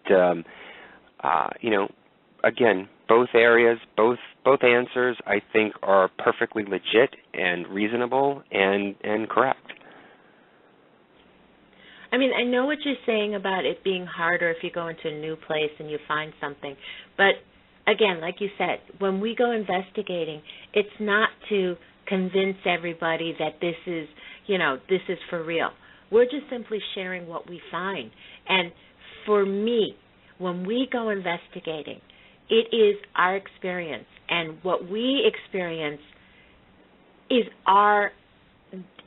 again, both areas, both answers, I think, are perfectly legit and reasonable and correct. I mean, I know what you're saying about it being harder if you go into a new place and you find something. But, again, like you said, when we go investigating, it's not to convince everybody that this is, this is for real. We're just simply sharing what we find. And for me, when we go investigating, it is our experience. And what we experience is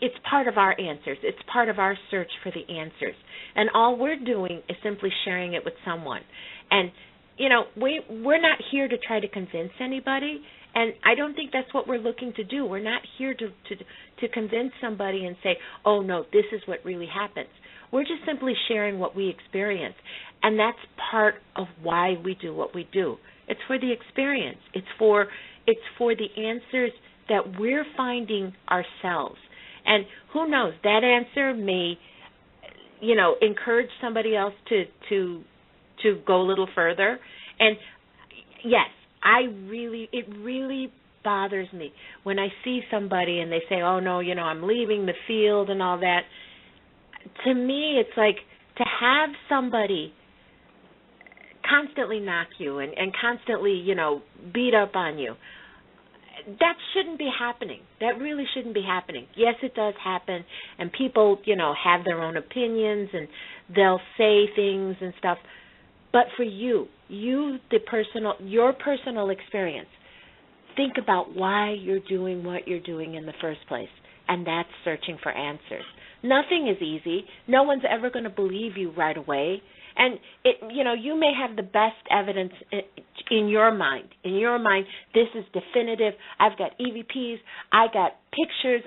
it's part of our answers. It's part of our search for the answers. And all we're doing is simply sharing it with someone. And, we're not here to try to convince anybody. And I don't think that's what we're looking to do. We're not here to convince somebody and say, oh, no, this is what really happens. We're just simply sharing what we experience. And that's part of why we do what we do. It's for the experience. It's for the answers that we're finding ourselves. And who knows, that answer may, encourage somebody else to go a little further. And yes, it really bothers me when I see somebody and they say, oh, no, I'm leaving the field and all that. To me, it's like to have somebody constantly knock you and constantly, beat up on you. That shouldn't be happening. That really shouldn't be happening. Yes, it does happen, and people, have their own opinions, and they'll say things and stuff. But for your personal experience, think about why you're doing what you're doing in the first place, and that's searching for answers. Nothing is easy. No one's ever going to believe you right away. And you may have the best evidence in your mind. In your mind, this is definitive. I've got EVPs. I got pictures.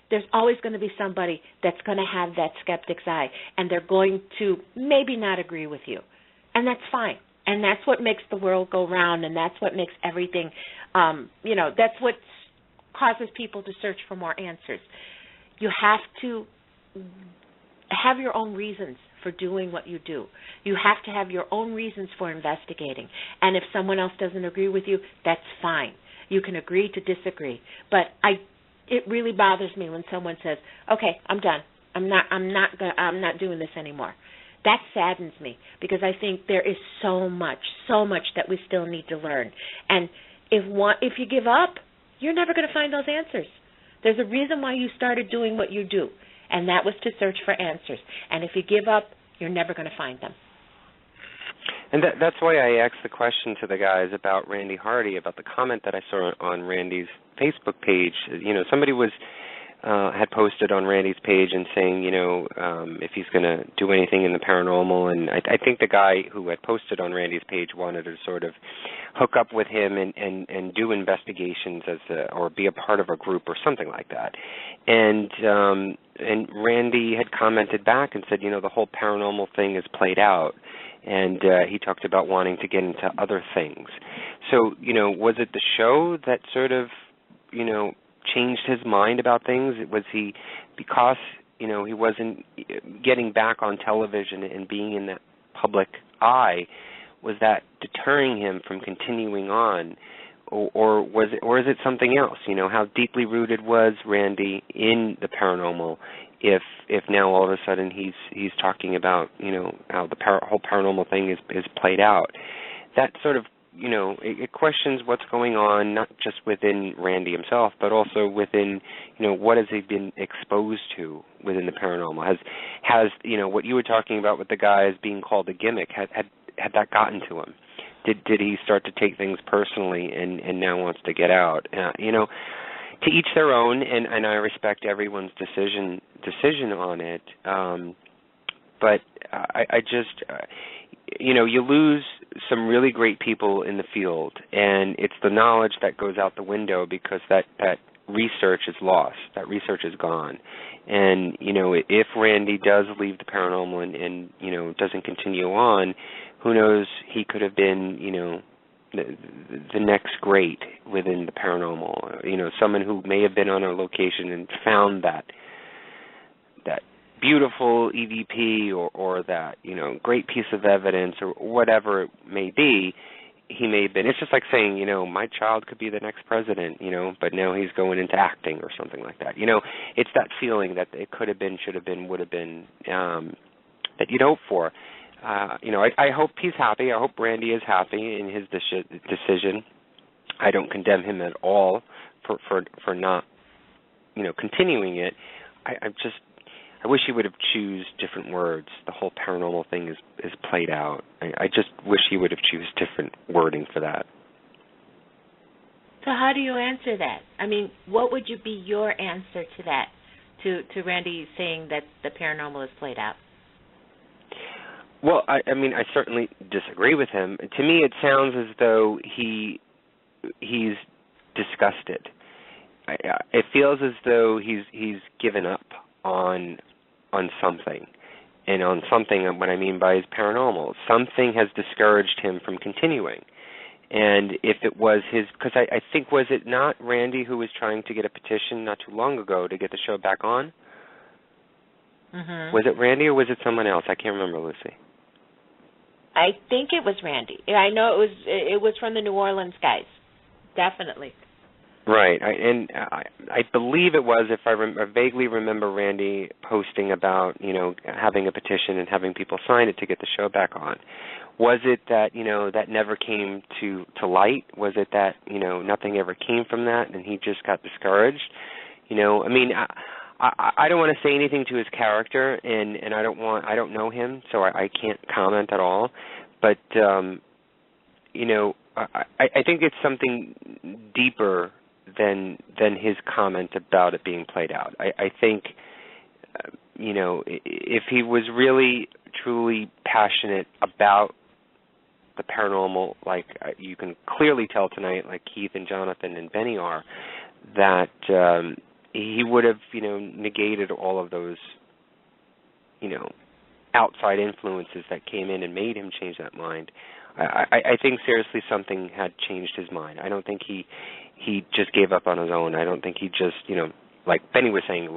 There's always going to be somebody that's going to have that skeptic's eye, and they're going to maybe not agree with you. And that's fine. And that's what makes the world go round, and that's what makes everything, that's what causes people to search for more answers. You have to have your own reasons for doing what you do. You have to have your own reasons for investigating. And if someone else doesn't agree with you, that's fine. You can agree to disagree. But it really bothers me when someone says, "Okay, I'm done. I'm not doing this anymore." That saddens me, because I think there is so much that we still need to learn. And if you give up, you're never going to find those answers. There's a reason why you started doing what you do, and that was to search for answers. And if you give up, you're never going to find them. And that's why I asked the question to the guys about Randy Hardy, about the comment that I saw on Randy's Facebook page. Somebody had posted on Randy's page and saying, if he's going to do anything in the paranormal. And I think the guy who had posted on Randy's page wanted to sort of hook up with him and do investigations or be a part of a group or something like that. And Randy had commented back and said, the whole paranormal thing is played out. And he talked about wanting to get into other things. So, was it the show that sort of, changed his mind about things? Was he, because, he wasn't getting back on television and being in that public eye, was that deterring him from continuing on? Or is it something else? How deeply rooted was Randy in the paranormal if now all of a sudden he's talking about, how the whole paranormal thing is played out? That sort of, it questions what's going on, not just within Randy himself, but also within, what has he been exposed to within the paranormal? Has what you were talking about with the guys being called a gimmick, had that gotten to him? Did he start to take things personally and now wants to get out? To each their own, and I respect everyone's decision on it. But I just, you lose some really great people in the field, and it's the knowledge that goes out the window because that research is lost. That research is gone. And, if Randy does leave the paranormal and doesn't continue on, who knows, he could have been, the next great within the paranormal. Someone who may have been on a location and found that beautiful EVP or that, great piece of evidence or whatever it may be. He may have been. It's just like saying, my child could be the next president, but now he's going into acting or something like that. It's that feeling that it could have been, should have been, would have been, that you'd hope for. I hope he's happy. I hope Randy is happy in his decision. I don't condemn him at all for not continuing it, I wish he would have choose different words. The whole paranormal thing is played out. I just wish he would have choose different wording for that. So how do you answer that? I mean, what would you be your answer to that, to Randy saying that the paranormal is played out? Well, I certainly disagree with him. To me, it sounds as though he's disgusted. It feels as though he's given up on something, and on something, what I mean by is paranormal. Something has discouraged him from continuing. And if it was because I think, was it not Randy who was trying to get a petition not too long ago to get the show back on? Mm-hmm. Was it Randy or was it someone else? I can't remember, Lucy. I think it was Randy. I know it was from the New Orleans guys, definitely. Right, I believe it was, if I vaguely remember Randy posting about, having a petition and having people sign it to get the show back on. Was it that, that never came to light? Was it that, nothing ever came from that and he just got discouraged? I don't want to say anything to his character, and I don't know him, so I can't comment at all. But, I think it's something deeper than his comment about it being played out. I think, if he was really, truly passionate about the paranormal, like you can clearly tell tonight, like Keith and Jonathan and Benny are, that he would have, negated all of those, outside influences that came in and made him change that mind. I think seriously something had changed his mind. I don't think he just gave up on his own. I don't think he just, like Benny was saying,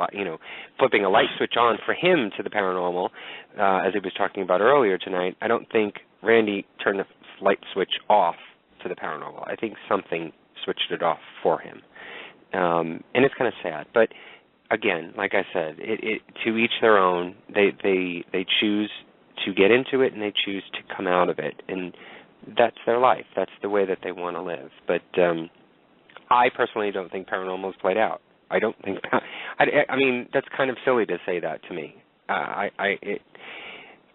flipping a light switch on for him to the paranormal, as he was talking about earlier tonight. I don't think Randy turned the light switch off to the paranormal. I think something switched it off for him. And it's kind of sad. But again, like I said, it to each their own. They choose to get into it and they choose to come out of it. And that's their life. That's the way that they want to live. But I personally don't think paranormal is played out. I don't think. I mean, that's kind of silly to say that to me.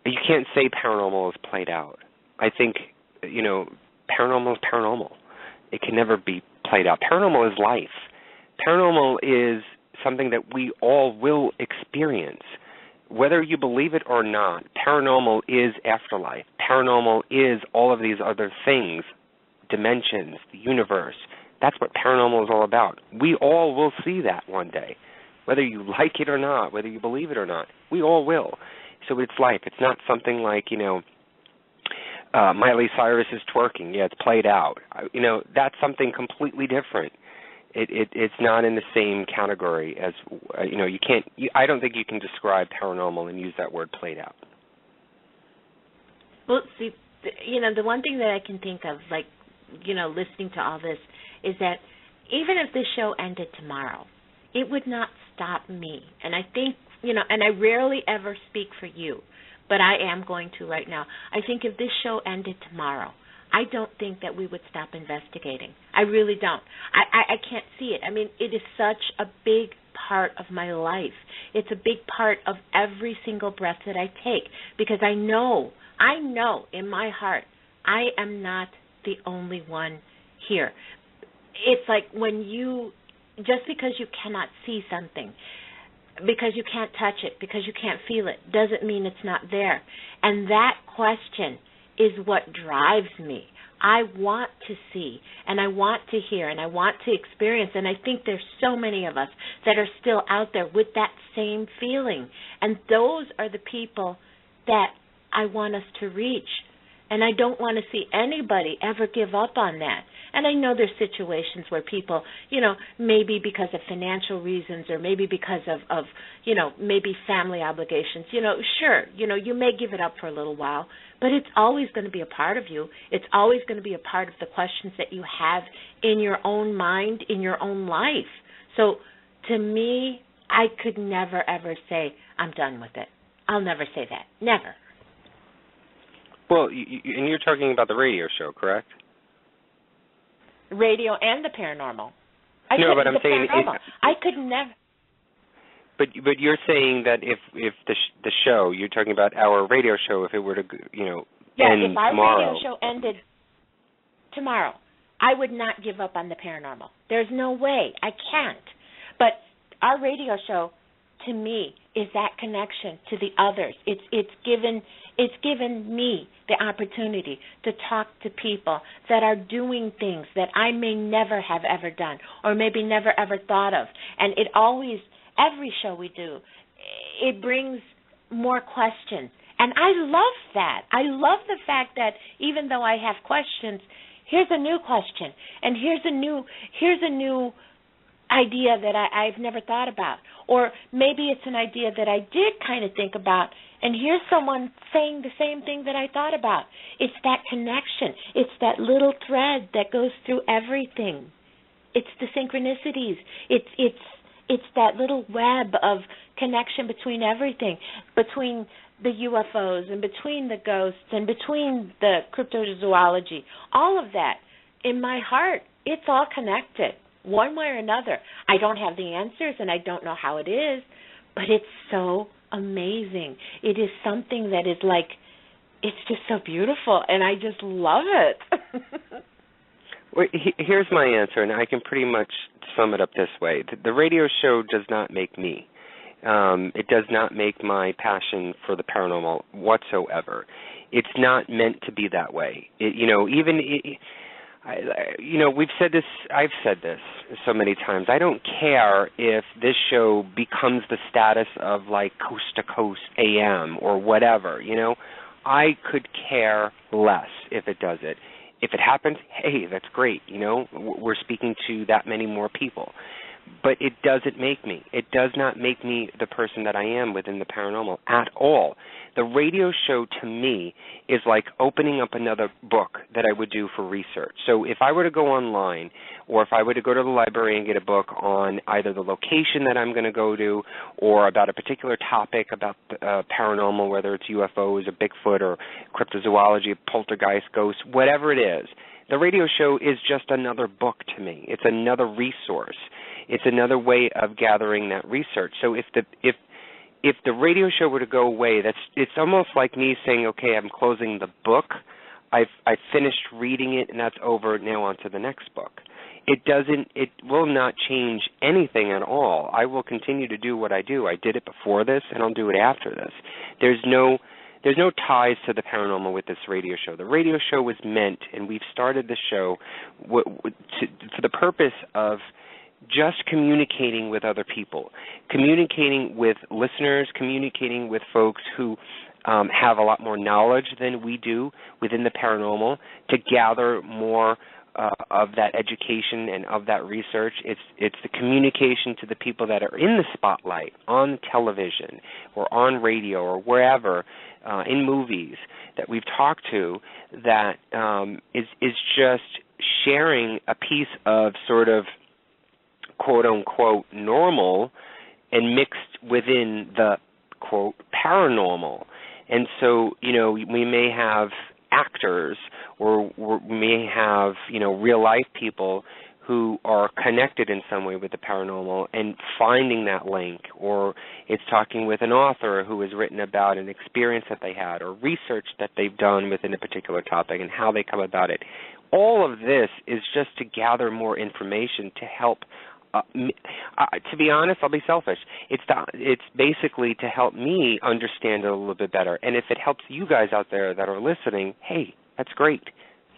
You can't say paranormal is played out. I think paranormal is paranormal. It can never be played out. Paranormal is life. Paranormal is something that we all will experience, whether you believe it or not. Paranormal is afterlife. Paranormal is all of these other things, dimensions, the universe. That's what paranormal is all about. We all will see that one day, whether you like it or not, whether you believe it or not. We all will. So it's life. It's not something like, Miley Cyrus is twerking. Yeah, it's played out. That's something completely different. It's not in the same category as, you can't, I don't think you can describe paranormal and use that word played out. Well, see, the one thing that I can think of, like, listening to all this, is that even if this show ended tomorrow, it would not stop me. And I think, and I rarely ever speak for you, but I am going to right now. I think if this show ended tomorrow, I don't think that we would stop investigating. I really don't. I can't see it. I mean, it is such a big part of my life. It's a big part of every single breath that I take, because I know in my heart I am not the only one here. It's like just because you cannot see something, because you can't touch it, because you can't feel it, doesn't mean it's not there. And that question is what drives me. I want to see, and I want to hear, and I want to experience, and I think there's so many of us that are still out there with that same feeling. And those are the people that I want us to reach. And I don't want to see anybody ever give up on that. And I know there's situations where people, maybe because of financial reasons or maybe because of maybe family obligations, sure, you may give it up for a little while, but it's always going to be a part of you. It's always going to be a part of the questions that you have in your own mind, in your own life. So to me, I could never, ever say, I'm done with it. I'll never say that. Never. Well, and you're talking about the radio show, correct? Radio and the paranormal. No, but I'm saying... I could never... But you're saying that if the show, you're talking about our radio show, if it were to, end if our tomorrow. radio show ended tomorrow, I would not give up on the paranormal. There's no way. I can't. But our radio show, to me, is that connection to the others. It's given me the opportunity to talk to people that are doing things that I may never have ever done or maybe never ever thought of. And it always, every show we do, it brings more questions. And I love that. I love the fact that even though I have questions, here's a new question, and here's a new idea that I've never thought about. Or maybe it's an idea that I did kind of think about, and here's someone saying the same thing that I thought about. It's that connection. It's that little thread that goes through everything. It's the synchronicities. It's that little web of connection between everything, between the UFOs and between the ghosts and between the cryptozoology. All of that, in my heart, it's all connected, one way or another. I don't have the answers and I don't know how it is, but it's so amazing. It is something that is like, it's just so beautiful, and I just love it. Well, here's my answer, and I can pretty much sum it up this way. The radio show does not make me. It does not make my passion for the paranormal whatsoever. It's not meant to be that way. We've said this. I've said this so many times. I don't care if this show becomes the status of like Coast to Coast AM or whatever. I could care less if it does it. If it happens, hey, that's great. We're speaking to that many more people. But it doesn't make me. It does not make me the person that I am within the paranormal at all. The radio show to me is like opening up another book that I would do for research. So if I were to go online, or if I were to go to the library and get a book on either the location that I'm going to go to or about a particular topic about paranormal, whether it's UFOs or Bigfoot or cryptozoology, poltergeist, ghosts, whatever it is, the radio show is just another book to me. It's another resource. It's another way of gathering that research. So if the radio show were to go away, it's almost like me saying, okay, I'm closing the book. I've finished reading it, and that's over. Now on to the next book. It will not change anything at all. I will continue to do what I do. I did it before this, and I'll do it after this. There's no ties to the paranormal with this radio show. The radio show was meant, and we've started the show for the purpose of just communicating with other people, communicating with listeners, communicating with folks who have a lot more knowledge than we do within the paranormal, to gather more of that education and of that research. It's the communication to the people that are in the spotlight on television or on radio or wherever, in movies that we've talked to, that is just sharing a piece of sort of quote-unquote normal and mixed within the quote paranormal. And so, we may have actors or we may have, real-life people who are connected in some way with the paranormal and finding that link, or it's talking with an author who has written about an experience that they had or research that they've done within a particular topic and how they come about it. All of this is just to gather more information to help. To be honest, I'll be selfish. It's basically to help me understand it a little bit better. And if it helps you guys out there that are listening, hey, that's great.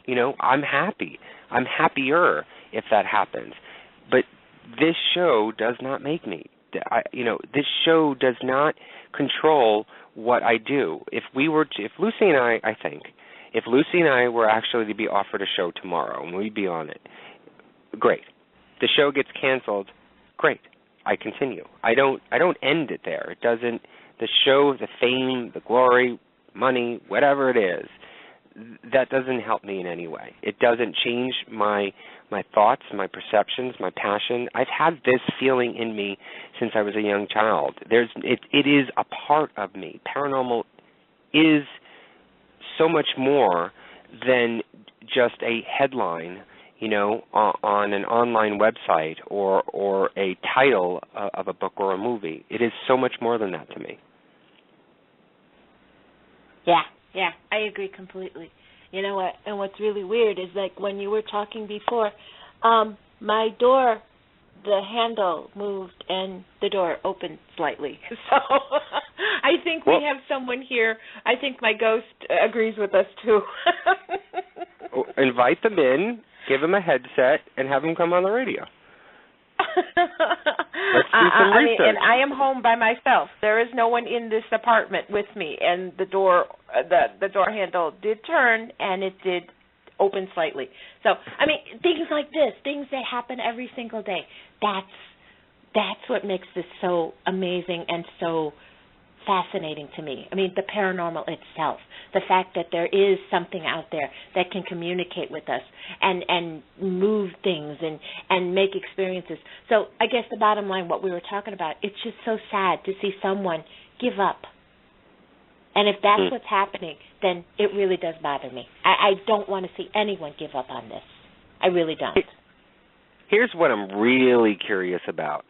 I'm happy. I'm happier if that happens. But this show does not make me. This show does not control what I do. If Lucy and I were actually to be offered a show tomorrow and we'd be on it, great. The show gets canceled, great. I continue. I don't end it there. It doesn't. The show, the fame, the glory, money, whatever it is, that doesn't help me in any way. It doesn't change my thoughts, my perceptions, my passion. I've had this feeling in me since I was a young child. It is a part of me. Paranormal is so much more than just a headline on an online website or a title of a book or a movie. It is so much more than that to me. Yeah, I agree completely. You know what? And what's really weird is like when you were talking before, my door, the handle moved and the door opened slightly. So I think we have someone here. I think my ghost agrees with us too. Invite them in, give them a headset, and have them come on the radio. Let's do some research. And I am home by myself. There is no one in this apartment with me, and the door handle did turn, and it did open slightly. So, things like this, things that happen every single day, that's what makes this so amazing and so fascinating to me. The paranormal itself, the fact that there is something out there that can communicate with us and move things and make experiences. So I guess the bottom line, what we were talking about, it's just so sad to see someone give up. And if that's what's happening, then it really does bother me. I don't want to see anyone give up on this. I really don't. Here's what I'm really curious about.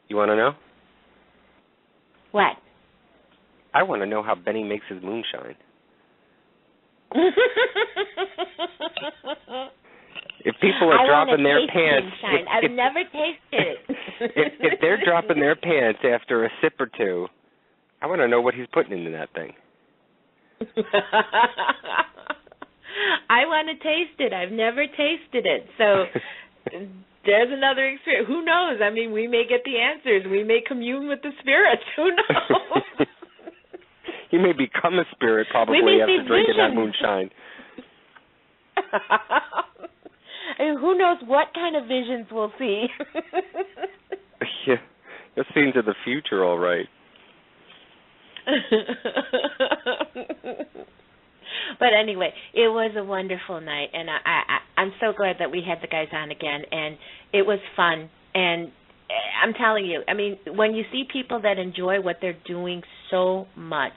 You want to know? What? I want to know how Benny makes his moonshine. If people are dropping their pants, I've never tasted it. if they're dropping their pants after a sip or two, I want to know what he's putting into that thing. I want to taste it. I've never tasted it. So there's another experience. Who knows? We may get the answers. We may commune with the spirits. Who knows? You may become a spirit probably after drinking that moonshine. Who knows what kind of visions we'll see? Yeah, you're seeing to the future, all right. But anyway, it was a wonderful night, and I'm so glad that we had the guys on again, and it was fun. And I'm telling you, when you see people that enjoy what they're doing so much,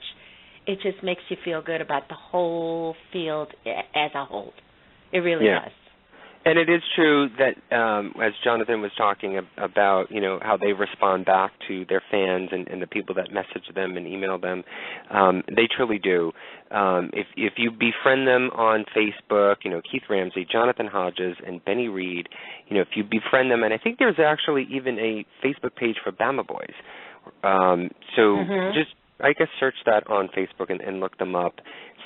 it just makes you feel good about the whole field as a whole. It really does. And it is true that, as Jonathan was talking about, how they respond back to their fans and the people that message them and email them, they truly do. If you befriend them on Facebook, Keith Ramsey, Jonathan Hodges, and Benny Reed, if you befriend them, and I think there's actually even a Facebook page for Bama Boys. Just, I guess, search that on Facebook and look them up.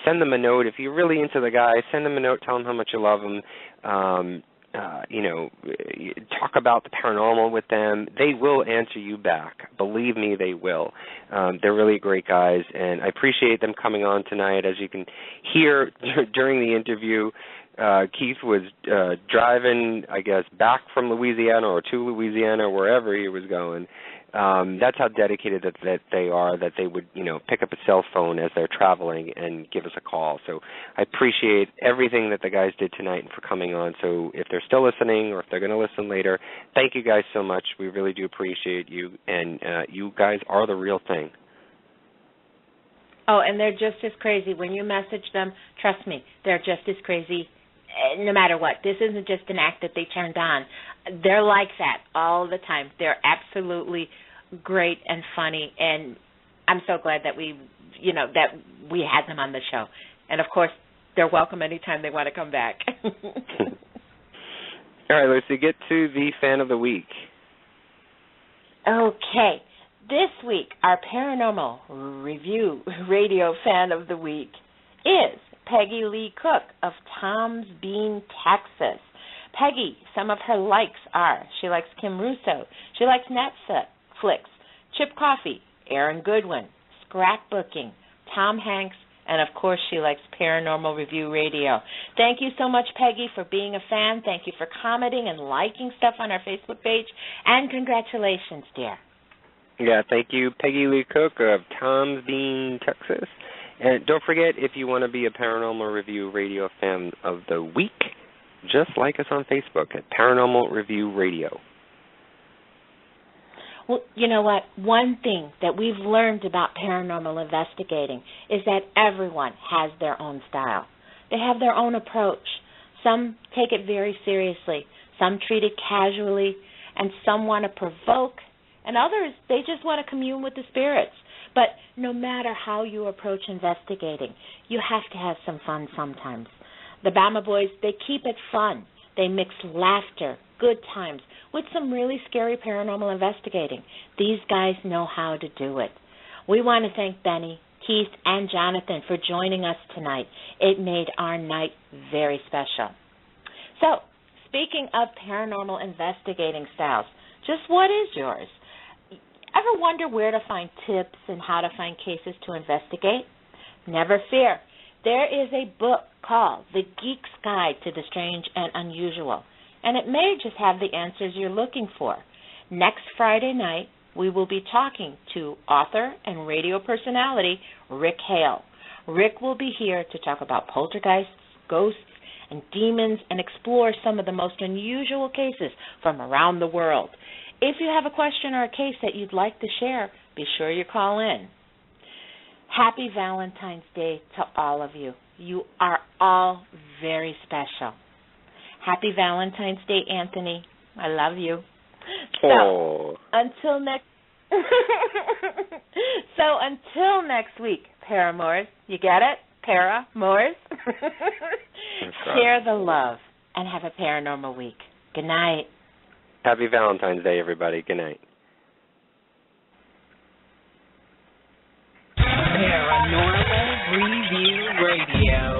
Send them a note. If you're really into the guy, send them a note, tell them how much you love them. Talk about the paranormal with them. They will answer you back. Believe me, they will. They're really great guys, and I appreciate them coming on tonight. As you can hear during the interview, Keith was driving, I guess, back from Louisiana or to Louisiana, wherever he was going. That's how dedicated that they are, that they would, pick up a cell phone as they're traveling and give us a call. So I appreciate everything that the guys did tonight and for coming on. So if they're still listening or if they're going to listen later, thank you guys so much. We really do appreciate you, and you guys are the real thing. Oh, and they're just as crazy. When you message them, trust me, they're just as crazy no matter what. This isn't just an act that they turned on. They're like that all the time. They're absolutely great and funny, and I'm so glad that we had them on the show. And, of course, they're welcome anytime they want to come back. All right, Lucy, get to the fan of the week. Okay. This week, our Paranormal Review Radio fan of the week is Peggy Lee Cook of Tom's Bean, Texas. Peggy, some of her likes are, she likes Kim Russo, she likes Netflix, Chip Coffee, Aaron Goodwin, scrapbooking, Tom Hanks, and of course she likes Paranormal Review Radio. Thank you so much, Peggy, for being a fan. Thank you for commenting and liking stuff on our Facebook page, and congratulations, dear. Yeah, thank you, Peggy Lee Cook of Tom's Bean, Texas. And don't forget, if you want to be a Paranormal Review Radio fan of the week, just like us on Facebook at Paranormal Review Radio. Well, you know what? One thing that we've learned about paranormal investigating is that everyone has their own style. They have their own approach. Some take it very seriously. Some treat it casually, and some want to provoke, and others, they just want to commune with the spirits. But no matter how you approach investigating, you have to have some fun sometimes. The Bama Boys, they keep it fun. They mix laughter, good times, with some really scary paranormal investigating. These guys know how to do it. We want to thank Benny, Keith, and Jonathan for joining us tonight. It made our night very special. So, speaking of paranormal investigating styles, just what is yours? Ever wonder where to find tips and how to find cases to investigate? Never fear. There is a book called The Geek's Guide to the Strange and Unusual, and it may just have the answers you're looking for. Next Friday night, we will be talking to author and radio personality Rick Hale. Rick will be here to talk about poltergeists, ghosts, and demons, and explore some of the most unusual cases from around the world. If you have a question or a case that you'd like to share, be sure you call in. Happy Valentine's Day to all of you. You are all very special. Happy Valentine's Day, Anthony. I love you. So, until next week, Paramours. You get it? Paramours. Share the love and have a paranormal week. Good night. Happy Valentine's Day, everybody. Good night. Paranormal Review Radio.